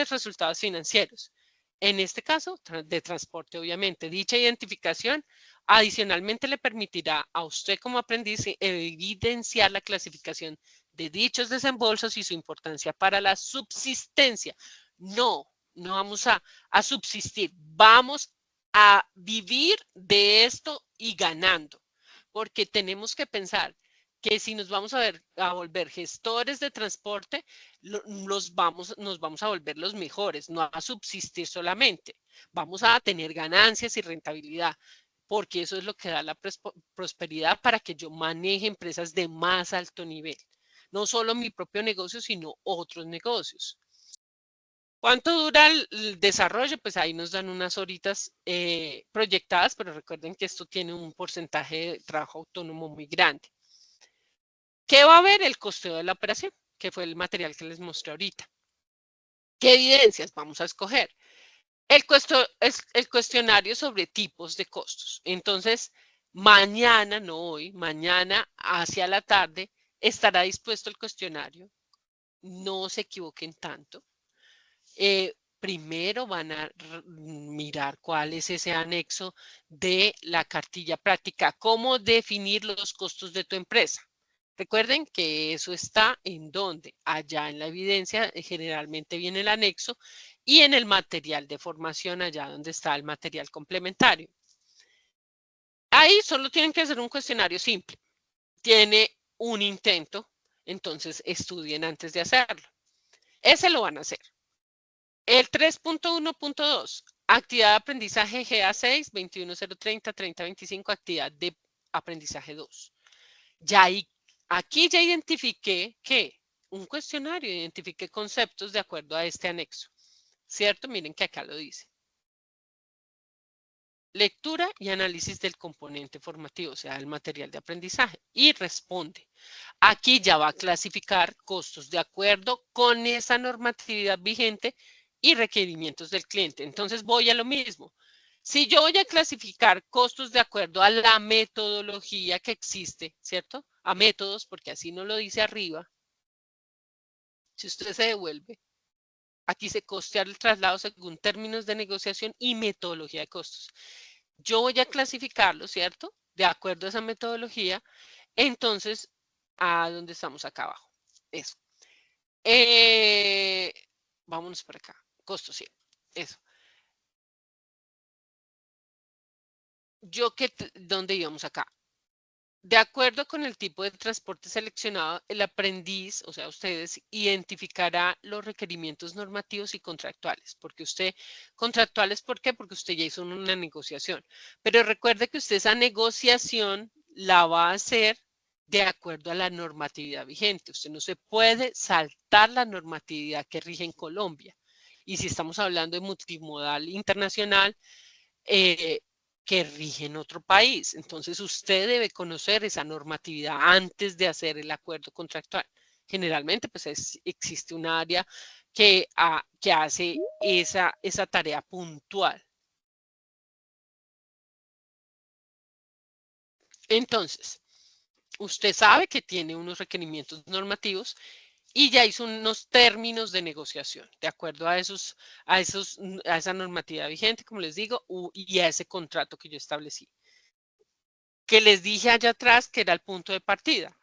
resultados financieros. En este caso, de transporte, obviamente. Dicha identificación adicionalmente le permitirá a usted como aprendiz evidenciar la clasificación de dichos desembolsos y su importancia para la subsistencia. No vamos a subsistir, vamos a vivir de esto y ganando, porque tenemos que pensar que si nos vamos a volver gestores de transporte, nos vamos a volver los mejores, no a subsistir solamente. Vamos a tener ganancias y rentabilidad, porque eso es lo que da la prosperidad para que yo maneje empresas de más alto nivel. No solo mi propio negocio, sino otros negocios. ¿Cuánto dura el desarrollo? Pues ahí nos dan unas horitas proyectadas, pero recuerden que esto tiene un porcentaje de trabajo autónomo muy grande. ¿Qué va a haber? El costeo de la operación, que fue el material que les mostré ahorita. ¿Qué evidencias vamos a escoger? El cuestionario sobre tipos de costos. Entonces, mañana, no hoy, mañana hacia la tarde, estará dispuesto el cuestionario. No se equivoquen tanto. Primero van a mirar cuál es ese anexo de la cartilla práctica, cómo definir los costos de tu empresa. Recuerden que eso está en donde, allá en la evidencia, generalmente viene el anexo y en el material de formación, allá donde está el material complementario. Ahí solo tienen que hacer un cuestionario simple. Tiene un intento, entonces estudien antes de hacerlo. Ese lo van a hacer. El 3.1.2, actividad de aprendizaje GA6, 21030, 3025, actividad de aprendizaje 2. Aquí ya identifiqué que un cuestionario, identifiqué conceptos de acuerdo a este anexo, ¿cierto? Miren que acá lo dice. lectura y análisis del componente formativo, o sea, el material de aprendizaje, y responde. Aquí ya va a clasificar costos de acuerdo con esa normatividad vigente y requerimientos del cliente. Entonces voy a lo mismo. Si yo voy a clasificar costos de acuerdo a la metodología que existe, ¿cierto? A métodos, porque así no lo dice arriba. Si usted se devuelve, aquí se costea el traslado según términos de negociación y metodología de costos. Yo voy a clasificarlo, ¿cierto? De acuerdo a esa metodología. Entonces, ¿a dónde estamos acá abajo? Eso. Vámonos por acá. Costos, sí. Eso. ¿Dónde íbamos acá? De acuerdo con el tipo de transporte seleccionado, el aprendiz, o sea, ustedes, identificará los requerimientos normativos y contractuales. Contractuales, ¿por qué? Porque usted ya hizo una negociación. Pero recuerde que usted esa negociación la va a hacer de acuerdo a la normatividad vigente. Usted no se puede saltar la normatividad que rige en Colombia. Y si estamos hablando de multimodal internacional, que rige en otro país. Entonces, usted debe conocer esa normatividad antes de hacer el acuerdo contractual. Generalmente, pues existe un área que hace esa tarea puntual. Entonces, usted sabe que tiene unos requerimientos normativos y ya hizo unos términos de negociación, de acuerdo a esa normatividad vigente, como les digo, y a ese contrato que yo establecí. Que les dije allá atrás que era el punto de partida,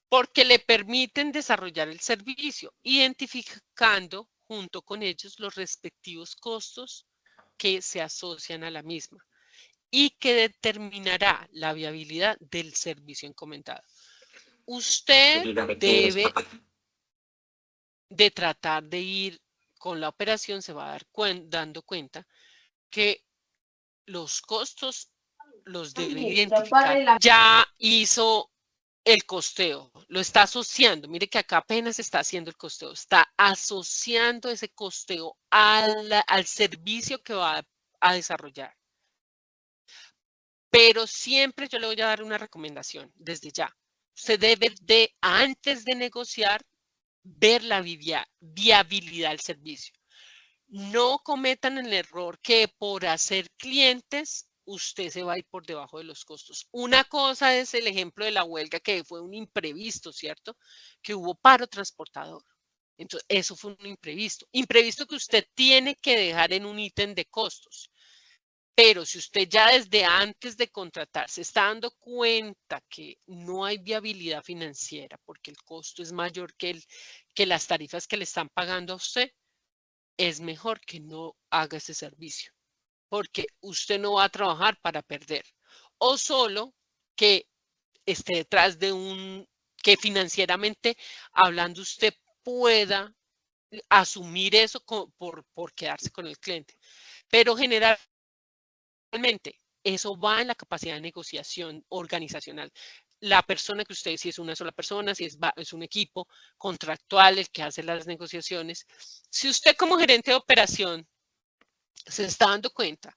porque le permiten desarrollar el servicio, identificando junto con ellos los respectivos costos que se asocian a la misma y que determinará la viabilidad del servicio encomendado. Usted debe de tratar de ir con la operación, se va a dar dando cuenta que los costos los debe identificar. Ya hizo el costeo, lo está asociando. Mire que acá apenas está haciendo el costeo, está asociando ese costeo al servicio que va a desarrollar. Pero siempre yo le voy a dar una recomendación desde ya. Usted debe de, antes de negociar, ver la viabilidad del servicio. No cometan el error que por hacer clientes usted se va a ir por debajo de los costos. Una cosa es el ejemplo de la huelga, que fue un imprevisto, ¿cierto? Que hubo paro transportador. Entonces, eso fue un imprevisto. Imprevisto que usted tiene que dejar en un ítem de costos. Pero si usted ya desde antes de contratar se está dando cuenta que no hay viabilidad financiera porque el costo es mayor que las tarifas que le están pagando a usted, es mejor que no haga ese servicio, porque usted no va a trabajar para perder, o solo que esté detrás de que financieramente hablando usted pueda asumir eso por quedarse con el cliente. Pero generalmente eso va en la capacidad de negociación organizacional. La persona que usted, si es una sola persona, si es un equipo contractual el que hace las negociaciones. Si usted como gerente de operación se está dando cuenta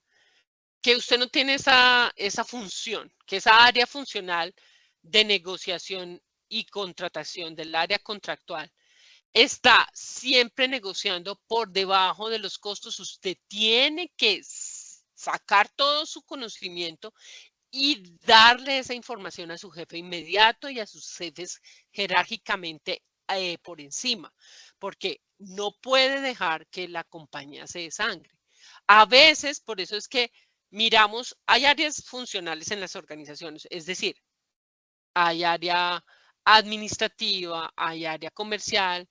que usted no tiene esa función, que esa área funcional de negociación y contratación del área contractual está siempre negociando por debajo de los costos, usted tiene que sacar todo su conocimiento y darle esa información a su jefe inmediato y a sus jefes jerárquicamente por encima, porque no puede dejar que la compañía se desangre. A veces, por eso es que miramos, hay áreas funcionales en las organizaciones, es decir, hay área administrativa, hay área comercial,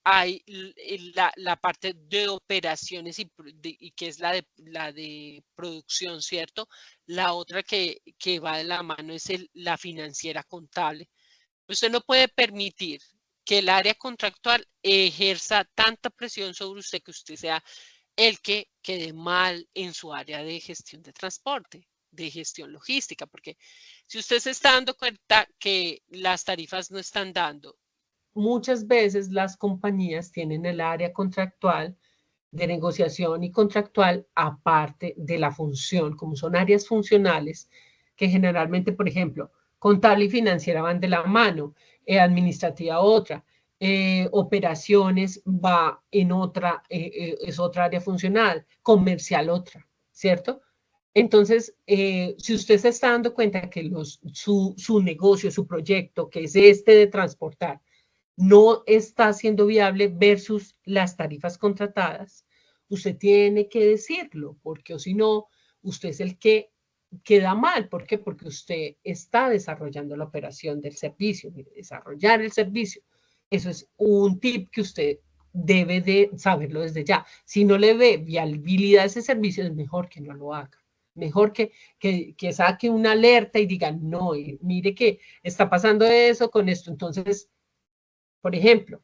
hay la parte de operaciones y que es la de producción, ¿cierto? La otra que va de la mano es la financiera contable. Usted no puede permitir que el área contractual ejerza tanta presión sobre usted que usted sea el que quede mal en su área de gestión de transporte, de gestión logística, porque si usted se está dando cuenta que las tarifas no están dando, muchas veces las compañías tienen el área contractual de negociación y contractual, aparte de la función, como son áreas funcionales, que generalmente, por ejemplo, contable y financiera van de la mano, administrativa otra, operaciones va en otra, es otra área funcional, comercial otra, ¿cierto? Entonces, si usted se está dando cuenta que su negocio, su proyecto, que es este de transportar, no está siendo viable versus las tarifas contratadas, usted tiene que decirlo, porque o si no, usted es el que queda mal. ¿Por qué? Porque usted está desarrollando la operación del servicio. Desarrollar el servicio, eso es un tip que usted debe de saberlo desde ya. Si no le ve viabilidad a ese servicio, es mejor que no lo haga. Mejor que saque una alerta y diga, no, mire que está pasando eso con esto. Entonces, por ejemplo,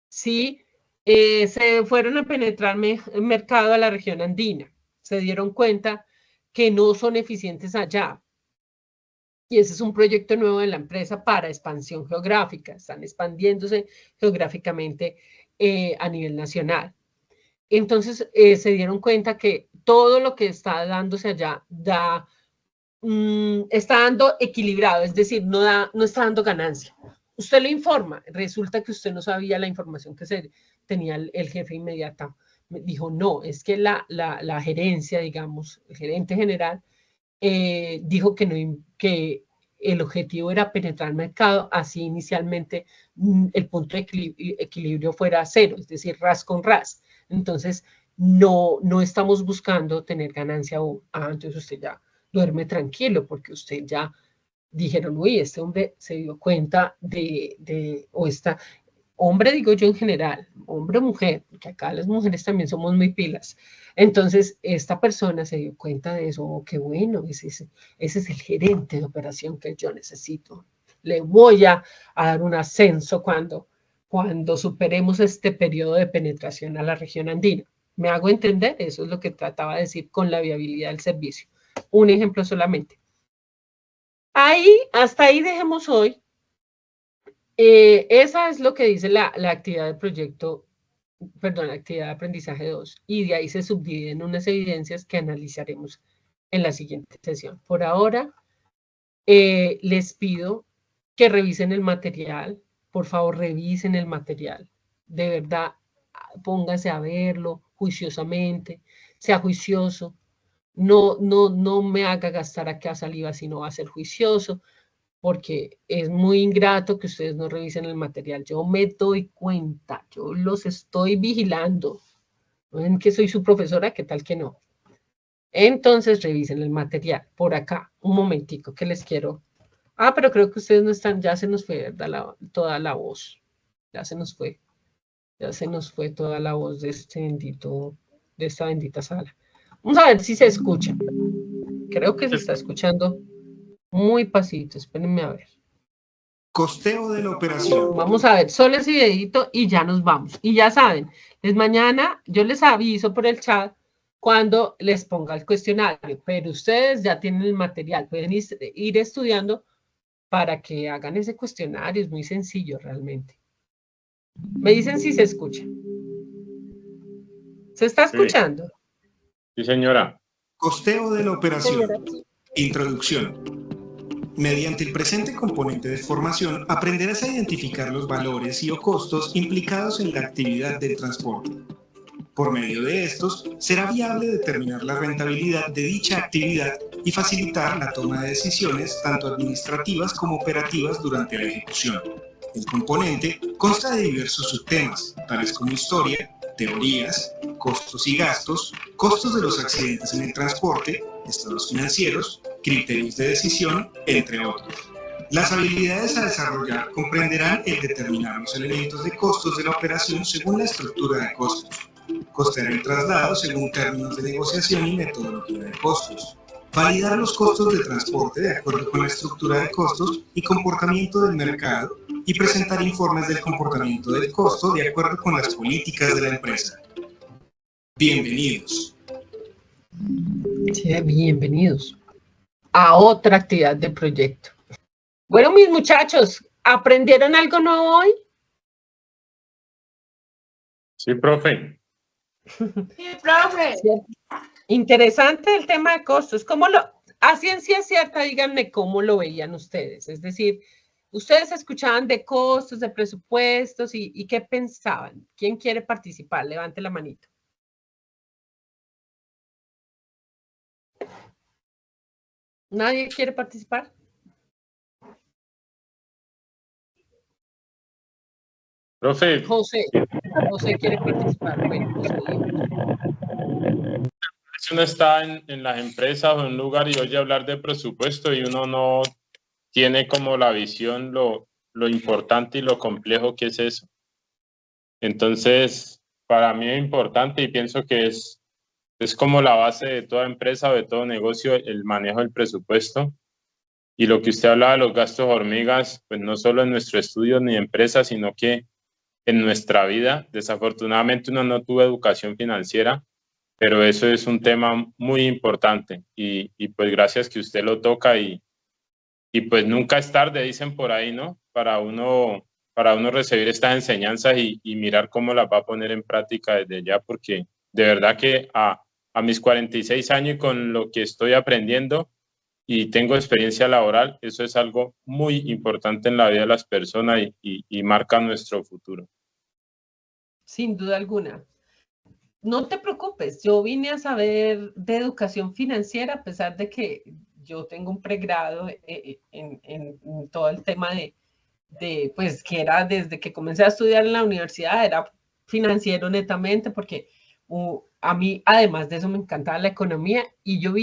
si se fueron a penetrar el mercado a la región andina, se dieron cuenta que no son eficientes allá. Y ese es un proyecto nuevo de la empresa para expansión geográfica. Están expandiéndose geográficamente a nivel nacional. Entonces, se dieron cuenta que todo lo que está dándose allá está dando equilibrado, es decir, no está dando ganancia. Usted lo informa, resulta que usted no sabía la información que tenía el jefe inmediata. Me dijo, no, es que la gerencia, digamos, el gerente general, dijo que el objetivo era penetrar el mercado, así inicialmente el punto de equilibrio fuera cero, es decir, ras con ras. Entonces, no estamos buscando tener ganancia aún. Entonces usted ya duerme tranquilo, porque usted ya dijeron, uy, este hombre se dio cuenta o esta, hombre digo yo en general, hombre o mujer, porque acá las mujeres también somos muy pilas. Entonces, esta persona se dio cuenta de eso, qué bueno, ese es el gerente de operación que yo necesito. Le voy a dar un ascenso cuando superemos este periodo de penetración a la región andina. ¿Me hago entender? Eso es lo que trataba de decir con la viabilidad del servicio. Un ejemplo solamente. Hasta ahí dejemos hoy. Esa es lo que dice la actividad de proyecto, perdón, la actividad de aprendizaje 2, y de ahí se subdividen unas evidencias que analizaremos en la siguiente sesión. Por ahora, les pido que revisen el material, por favor revisen el material, de verdad, pónganse a verlo juiciosamente, sea juicioso, no me haga gastar acá saliva si no va a ser juicioso, porque es muy ingrato que ustedes no revisen el material. Yo me doy cuenta, yo los estoy vigilando. ¿Ven que soy su profesora? ¿Qué tal que no? Entonces revisen el material. Por acá, un momentico que les quiero. Pero creo que ustedes no están, ya se nos fue toda la voz. Ya se nos fue. Ya se nos fue toda la voz de esta bendita sala. Vamos a ver si se escucha. Creo que se está escuchando muy pasito. Espérenme a ver. Costeo de la operación. Vamos a ver, solo ese videito y ya nos vamos. Y ya saben, mañana yo les aviso por el chat cuando les ponga el cuestionario, pero ustedes ya tienen el material, pueden ir estudiando para que hagan ese cuestionario, es muy sencillo realmente. Me dicen si se escucha. ¿Se está escuchando? Sí, señora. Costeo de la operación. Introducción. Mediante el presente componente de formación, aprenderás a identificar los valores y o costos implicados en la actividad del transporte. Por medio de estos, será viable determinar la rentabilidad de dicha actividad y facilitar la toma de decisiones tanto administrativas como operativas durante la ejecución. El componente consta de diversos subtemas, tales como historia, teorías, costos y gastos, costos de los accidentes en el transporte, estados financieros, criterios de decisión, entre otros. Las habilidades a desarrollar comprenderán el determinar los elementos de costos de la operación según la estructura de costos, costear el traslado según términos de negociación y metodología de costos, validar los costos de transporte de acuerdo con la estructura de costos y comportamiento del mercado y presentar informes del comportamiento del costo de acuerdo con las políticas de la empresa. Bienvenidos. Sí, bienvenidos a otra actividad del proyecto. Bueno, mis muchachos, ¿aprendieron algo nuevo hoy? Sí, profe. Sí, profe. ¿Cierto? Interesante el tema de costos. ¿Cómo a ciencia cierta, díganme cómo lo veían ustedes? Es decir, ustedes escuchaban de costos, de presupuestos y ¿qué pensaban? ¿Quién quiere participar? Levante la manito. ¿Nadie quiere participar? Profe, José quiere participar. Bueno, José, si uno está en las empresas o en un lugar y oye hablar de presupuesto y uno no tiene como la visión, lo importante y lo complejo que es eso. Entonces, para mí es importante y pienso que es como la base de toda empresa o de todo negocio, el manejo del presupuesto. Y lo que usted hablaba de los gastos hormigas, pues no solo en nuestro estudio ni empresa, sino que en nuestra vida. Desafortunadamente uno no tuvo educación financiera, pero eso es un tema muy importante y pues gracias que usted lo toca y pues nunca es tarde, dicen por ahí, ¿no? Para uno recibir estas enseñanzas y mirar cómo las va a poner en práctica desde ya, porque de verdad que a mis 46 años y con lo que estoy aprendiendo y tengo experiencia laboral, eso es algo muy importante en la vida de las personas y marca nuestro futuro. sin duda alguna. No te preocupes, yo vine a saber de educación financiera a pesar de que yo tengo un pregrado en todo el tema pues que era desde que comencé a estudiar en la universidad, era financiero netamente porque a mí además de eso me encantaba la economía y yo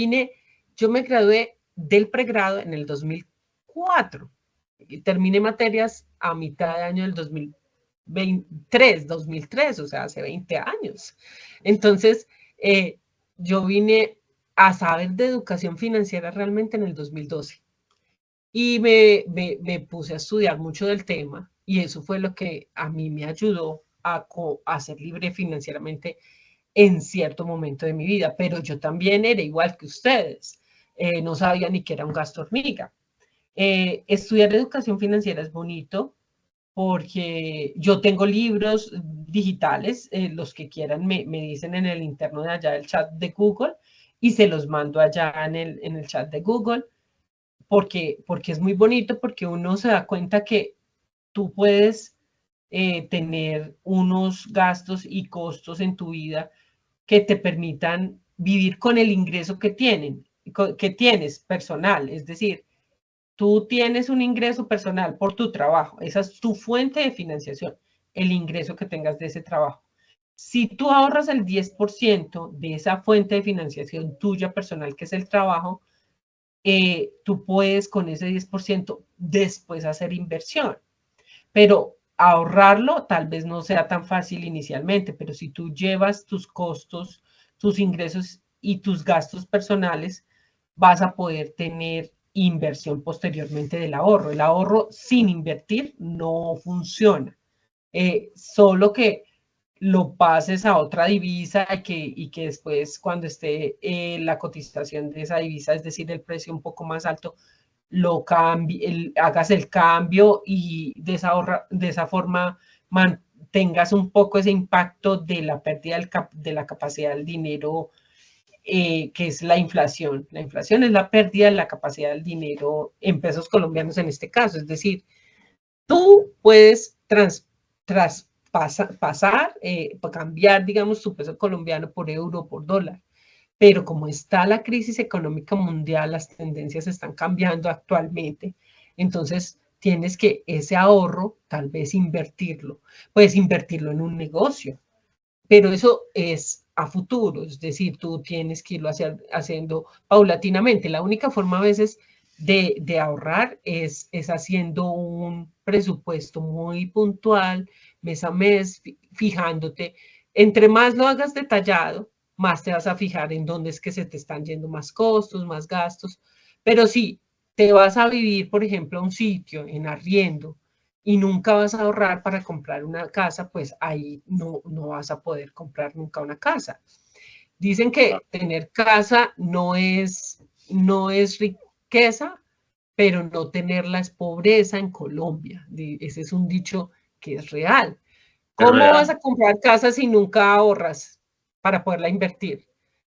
me gradué del pregrado en el 2004 y terminé materias a mitad de año del 2003, o sea, hace 20 años. Entonces, yo vine a saber de educación financiera realmente en el 2012 y me puse a estudiar mucho del tema y eso fue lo que a mí me ayudó a ser libre financieramente en cierto momento de mi vida, pero yo también era igual que ustedes, no sabía ni que era un gasto hormiga. Estudiar educación financiera es bonito, porque yo tengo libros digitales, los que quieran me dicen en el interno de allá del chat de Google y se los mando allá en el chat de Google, porque es muy bonito, porque uno se da cuenta que tú puedes tener unos gastos y costos en tu vida que te permitan vivir con el ingreso que tienes personal, es decir, tú tienes un ingreso personal por tu trabajo, esa es tu fuente de financiación, el ingreso que tengas de ese trabajo. Si tú ahorras el 10% de esa fuente de financiación tuya personal, que es el trabajo, tú puedes con ese 10% después hacer inversión. Pero ahorrarlo tal vez no sea tan fácil inicialmente, pero si tú llevas tus costos, tus ingresos y tus gastos personales, vas a poder tener inversión posteriormente del ahorro. El ahorro sin invertir no funciona. Solo que lo pases a otra divisa y que después cuando esté la cotización de esa divisa, es decir, el precio un poco más alto, hagas el cambio y de esa forma mantengas un poco ese impacto de la pérdida de la capacidad del dinero, que es la inflación. La inflación es la pérdida de la capacidad del dinero en pesos colombianos en este caso, es decir, tú puedes cambiar, digamos, tu peso colombiano por euro, por dólar. Pero como está la crisis económica mundial, las tendencias están cambiando actualmente, entonces tienes que ese ahorro tal vez invertirlo. Puedes invertirlo en un negocio, pero eso es a futuro, es decir, tú tienes que irlo haciendo paulatinamente. La única forma a veces de ahorrar es haciendo un presupuesto muy puntual, mes a mes, fijándote. Entre más lo hagas detallado, más te vas a fijar en dónde es que se te están yendo más costos, más gastos. Pero si te vas a vivir, por ejemplo, a un sitio en arriendo y nunca vas a ahorrar para comprar una casa, pues ahí no vas a poder comprar nunca una casa. Dicen que tener casa no es riqueza, pero no tenerla es pobreza en Colombia. Ese es un dicho que es real. ¿Cómo vas a comprar casa si nunca ahorras? para poderla invertir.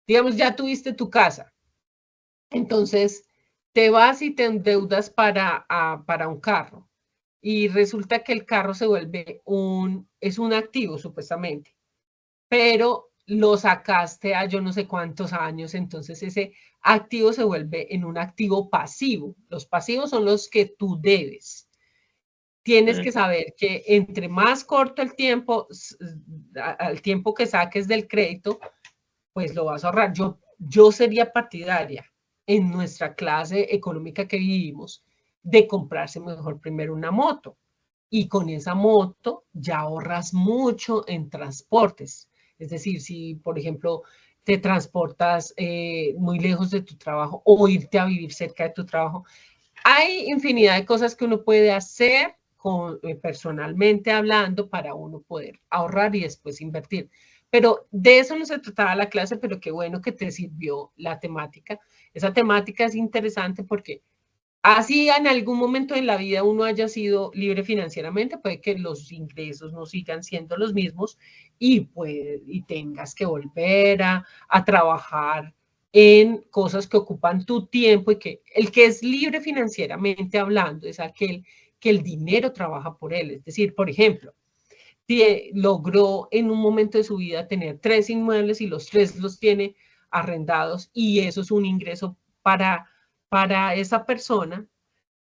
Digamos, ya tuviste tu casa, entonces te vas y te endeudas para un carro y resulta que el carro se vuelve es un activo supuestamente, pero lo sacaste a yo no sé cuántos años, entonces ese activo se vuelve en un activo pasivo. Los pasivos son los que tú debes. Tienes que saber que entre más corto el tiempo, al tiempo que saques del crédito, pues lo vas a ahorrar. Yo sería partidaria en nuestra clase económica que vivimos de comprarse mejor primero una moto. Y con esa moto ya ahorras mucho en transportes. Es decir, si, por ejemplo, te transportas muy lejos de tu trabajo o irte a vivir cerca de tu trabajo, hay infinidad de cosas que uno puede hacer personalmente hablando para uno poder ahorrar y después invertir. Pero de eso no se trataba la clase, pero qué bueno que te sirvió la temática. Esa temática es interesante porque así en algún momento en la vida uno haya sido libre financieramente, puede que los ingresos no sigan siendo los mismos y tengas que volver a trabajar en cosas que ocupan tu tiempo y que el que es libre financieramente hablando es aquel que el dinero trabaja por él. Es decir, por ejemplo, logró en un momento de su vida tener 3 inmuebles y los 3 los tiene arrendados y eso es un ingreso para esa persona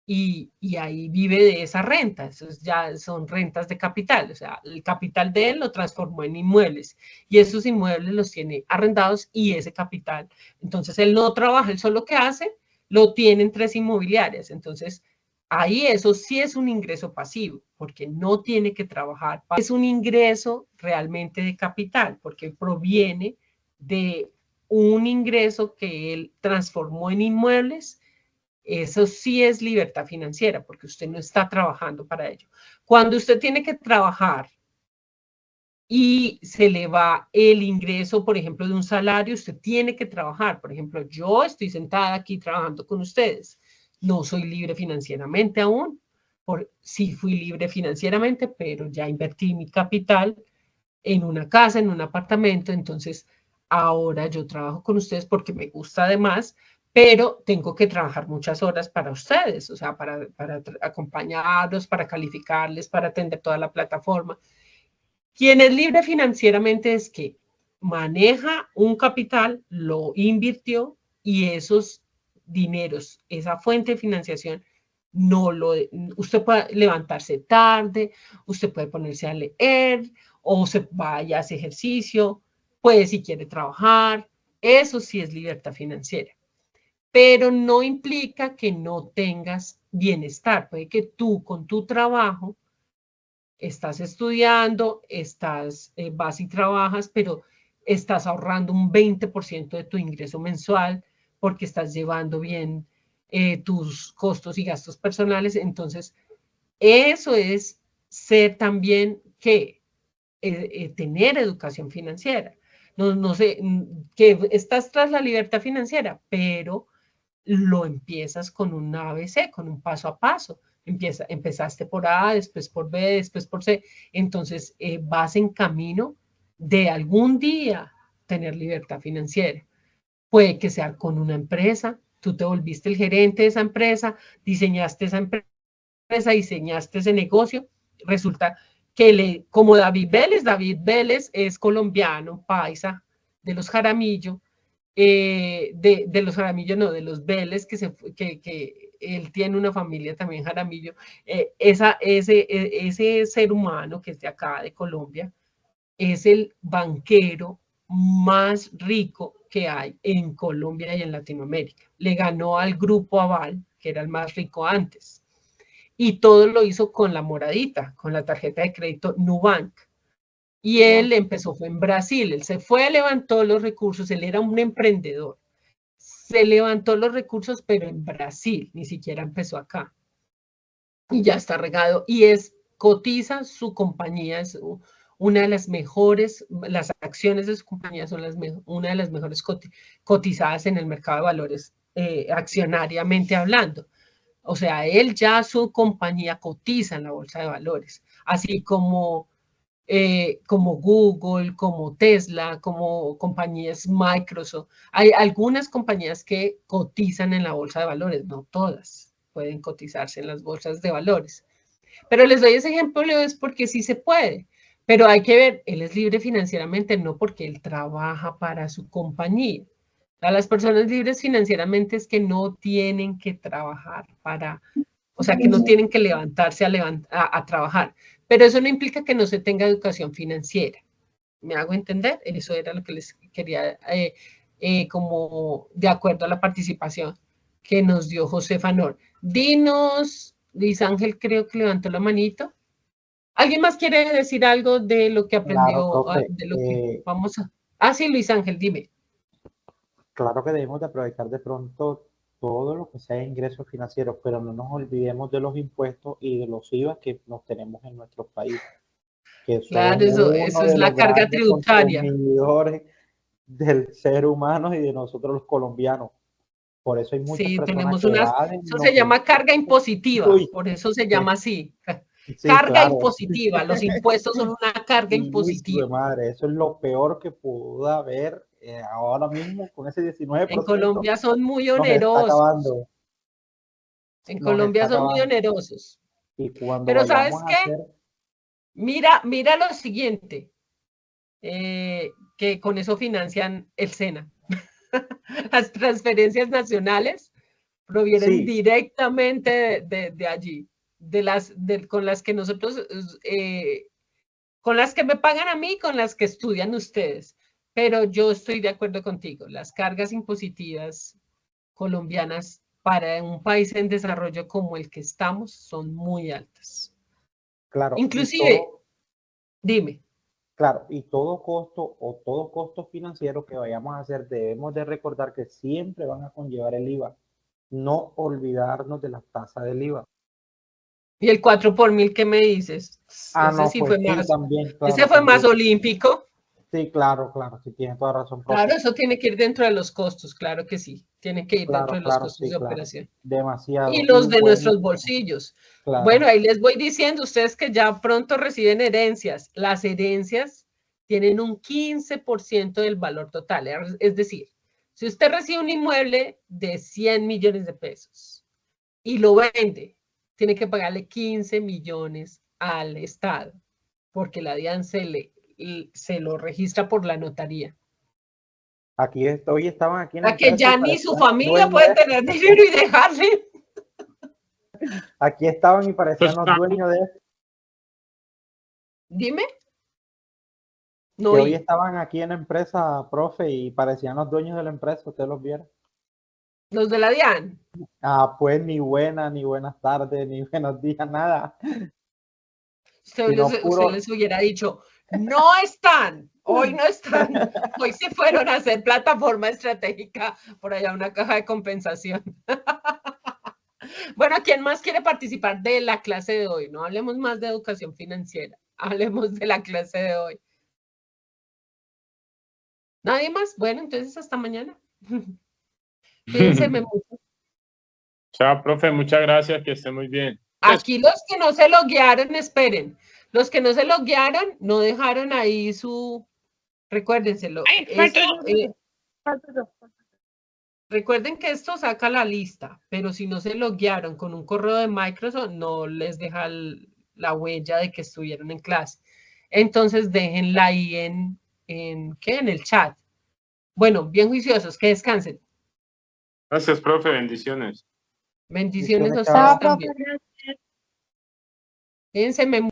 y ahí vive de esa renta. Eso ya son rentas de capital, o sea, el capital de él lo transformó en inmuebles y esos inmuebles los tiene arrendados y ese capital. Entonces él no trabaja, él solo que hace, lo tiene en 3 inmobiliarias. Entonces ahí eso sí es un ingreso pasivo, porque no tiene que trabajar. Es un ingreso realmente de capital, porque proviene de un ingreso que él transformó en inmuebles. Eso sí es libertad financiera, porque usted no está trabajando para ello. Cuando usted tiene que trabajar y se le va el ingreso, por ejemplo, de un salario, usted tiene que trabajar. Por ejemplo, yo estoy sentada aquí trabajando con ustedes. No soy libre financieramente aún. Sí fui libre financieramente, pero ya invertí mi capital en una casa, en un apartamento. Entonces, ahora yo trabajo con ustedes porque me gusta además, pero tengo que trabajar muchas horas para ustedes, o sea, para acompañarlos, para calificarles, para atender toda la plataforma. Quien es libre financieramente es que maneja un capital, lo invirtió y esos dineros, esa fuente de financiación, usted puede levantarse tarde, usted puede ponerse a leer o se vaya a hacer ejercicio, puede si quiere trabajar, eso sí es libertad financiera. Pero no implica que no tengas bienestar, puede que tú con tu trabajo estás estudiando, vas y trabajas, pero estás ahorrando un 20% de tu ingreso mensual porque estás llevando bien tus costos y gastos personales. Entonces, eso es ser también tener educación financiera. No sé, que estás tras la libertad financiera, pero lo empiezas con un ABC, con un paso a paso. Empezaste por A, después por B, después por C. Entonces vas en camino de algún día tener libertad financiera. Puede que sea con una empresa, tú te volviste el gerente de esa empresa, diseñaste esa empresa, diseñaste ese negocio. Resulta que como David Vélez es colombiano, paisa, de los Jaramillo, de los Jaramillo, no, de los Vélez, que él tiene una familia también Jaramillo. Ese ser humano que es de acá, de Colombia, es el banquero más rico que hay en Colombia y en Latinoamérica. Le ganó al Grupo Aval, que era el más rico antes. Y todo lo hizo con la moradita, con la tarjeta de crédito Nubank. Y él empezó, fue en Brasil, él se fue, levantó los recursos, él era un emprendedor. Se levantó los recursos, pero en Brasil, ni siquiera empezó acá. Y ya está regado. Y cotiza su compañía, es una de las mejores, las acciones de su compañía son una de las mejores cotizadas en el mercado de valores, accionariamente hablando. O sea, él ya su compañía cotiza en la bolsa de valores, así como como Google, como Tesla, como compañías Microsoft. Hay algunas compañías que cotizan en la bolsa de valores, no todas pueden cotizarse en las bolsas de valores. Pero les doy ese ejemplo es porque sí se puede. Pero hay que ver, él es libre financieramente no porque él trabaja para su compañía. A las personas libres financieramente es que no tienen que trabajar para, o sea, que no tienen que levantarse a trabajar. Pero eso no implica que no se tenga educación financiera. ¿Me hago entender? Eso era lo que les quería, como de acuerdo a la participación que nos dio José Fanor. Dinos, Luis Ángel creo que levantó la manito. ¿Alguien más quiere decir algo de lo que Claro, aprendió, profe. de lo que vamos a... Ah, sí, Luis Ángel, dime. Claro que debemos de aprovechar de pronto todo lo que sea ingresos financieros, pero no nos olvidemos de los impuestos y de los IVA que nos tenemos en nuestro país, que son Claro, eso uno es de la los carga grandes tributaria. consumidores del ser humano y de nosotros los colombianos. Por eso hay muchas Sí, personas tenemos que unas, evaden eso se los llama carga impuestos. impositiva, Uy, por eso se llama así. sí, Carga claro. impositiva, los impuestos son una carga Uy, impositiva. madre, eso es lo peor que pudo haber ahora mismo con ese 19%. En Colombia son muy Nos está onerosos. acabando. En Nos está Colombia son muy acabando. onerosos. Y cuando Pero ¿sabes vayamos a qué? hacer... Mira lo siguiente, que con eso financian el SENA. Las transferencias nacionales provienen Sí, directamente de allí, con las que nosotros, con las que me pagan a mí, con las que estudian ustedes. Pero yo estoy de acuerdo contigo, las cargas impositivas colombianas para un país en desarrollo como el que estamos son muy altas. claro. Inclusive, dime. Claro, y todo costo financiero que vayamos a hacer, debemos de recordar que siempre van a conllevar el IVA. No olvidarnos de la tasa del IVA. ¿Y el 4 por 1000 qué me dices? Ese No, sí pues fue sí, más, también, claro, ese fue más también. olímpico. Sí, claro, sí, tienes toda razón, profe. Claro, eso tiene que ir dentro de los costos, claro que sí. Tiene que ir dentro de los Claro, costos sí, de claro. operación. Y Demasiado. los de bueno, nuestros bolsillos. claro. Bueno, ahí les voy diciendo, ustedes que ya pronto reciben herencias. Las herencias tienen un 15% del valor total. Es decir, si usted recibe un inmueble de 100 millones de pesos y lo vende, tiene que pagarle 15 millones al Estado, porque la DIAN se lo registra por la notaría. Hoy estaban aquí en la A que empresa ya y ni su parecían familia dueños puede de... tener dinero y dejarle. Aquí estaban y parecían los dueños de... Dime. Que No hoy oí. estaban aquí en la empresa, profe, y parecían los dueños de la empresa, usted los viera. Los de la DIAN. Pues ni buenas tardes, ni buenos días, nada. Usted les hubiera dicho, no están, hoy no están, hoy se fueron a hacer plataforma estratégica por allá una caja de compensación. Bueno, ¿quién más quiere participar de la clase de hoy? No hablemos más de educación financiera, hablemos de la clase de hoy. ¿Nadie más? Bueno, entonces hasta mañana. Cuídense mucho. Chao, profe, muchas gracias, que esté muy bien. Aquí los que no se loguearon, esperen. Los que no se loguearon, no dejaron ahí su... Recuérdenselo. Recuerden que esto saca la lista, pero si no se loguearon con un correo de Microsoft, no les deja la huella de que estuvieron en clase. Entonces, déjenla ahí en el chat. Bueno, bien juiciosos, que descansen. Gracias, profe, bendiciones. Bendiciones a ustedes también. Fíjense,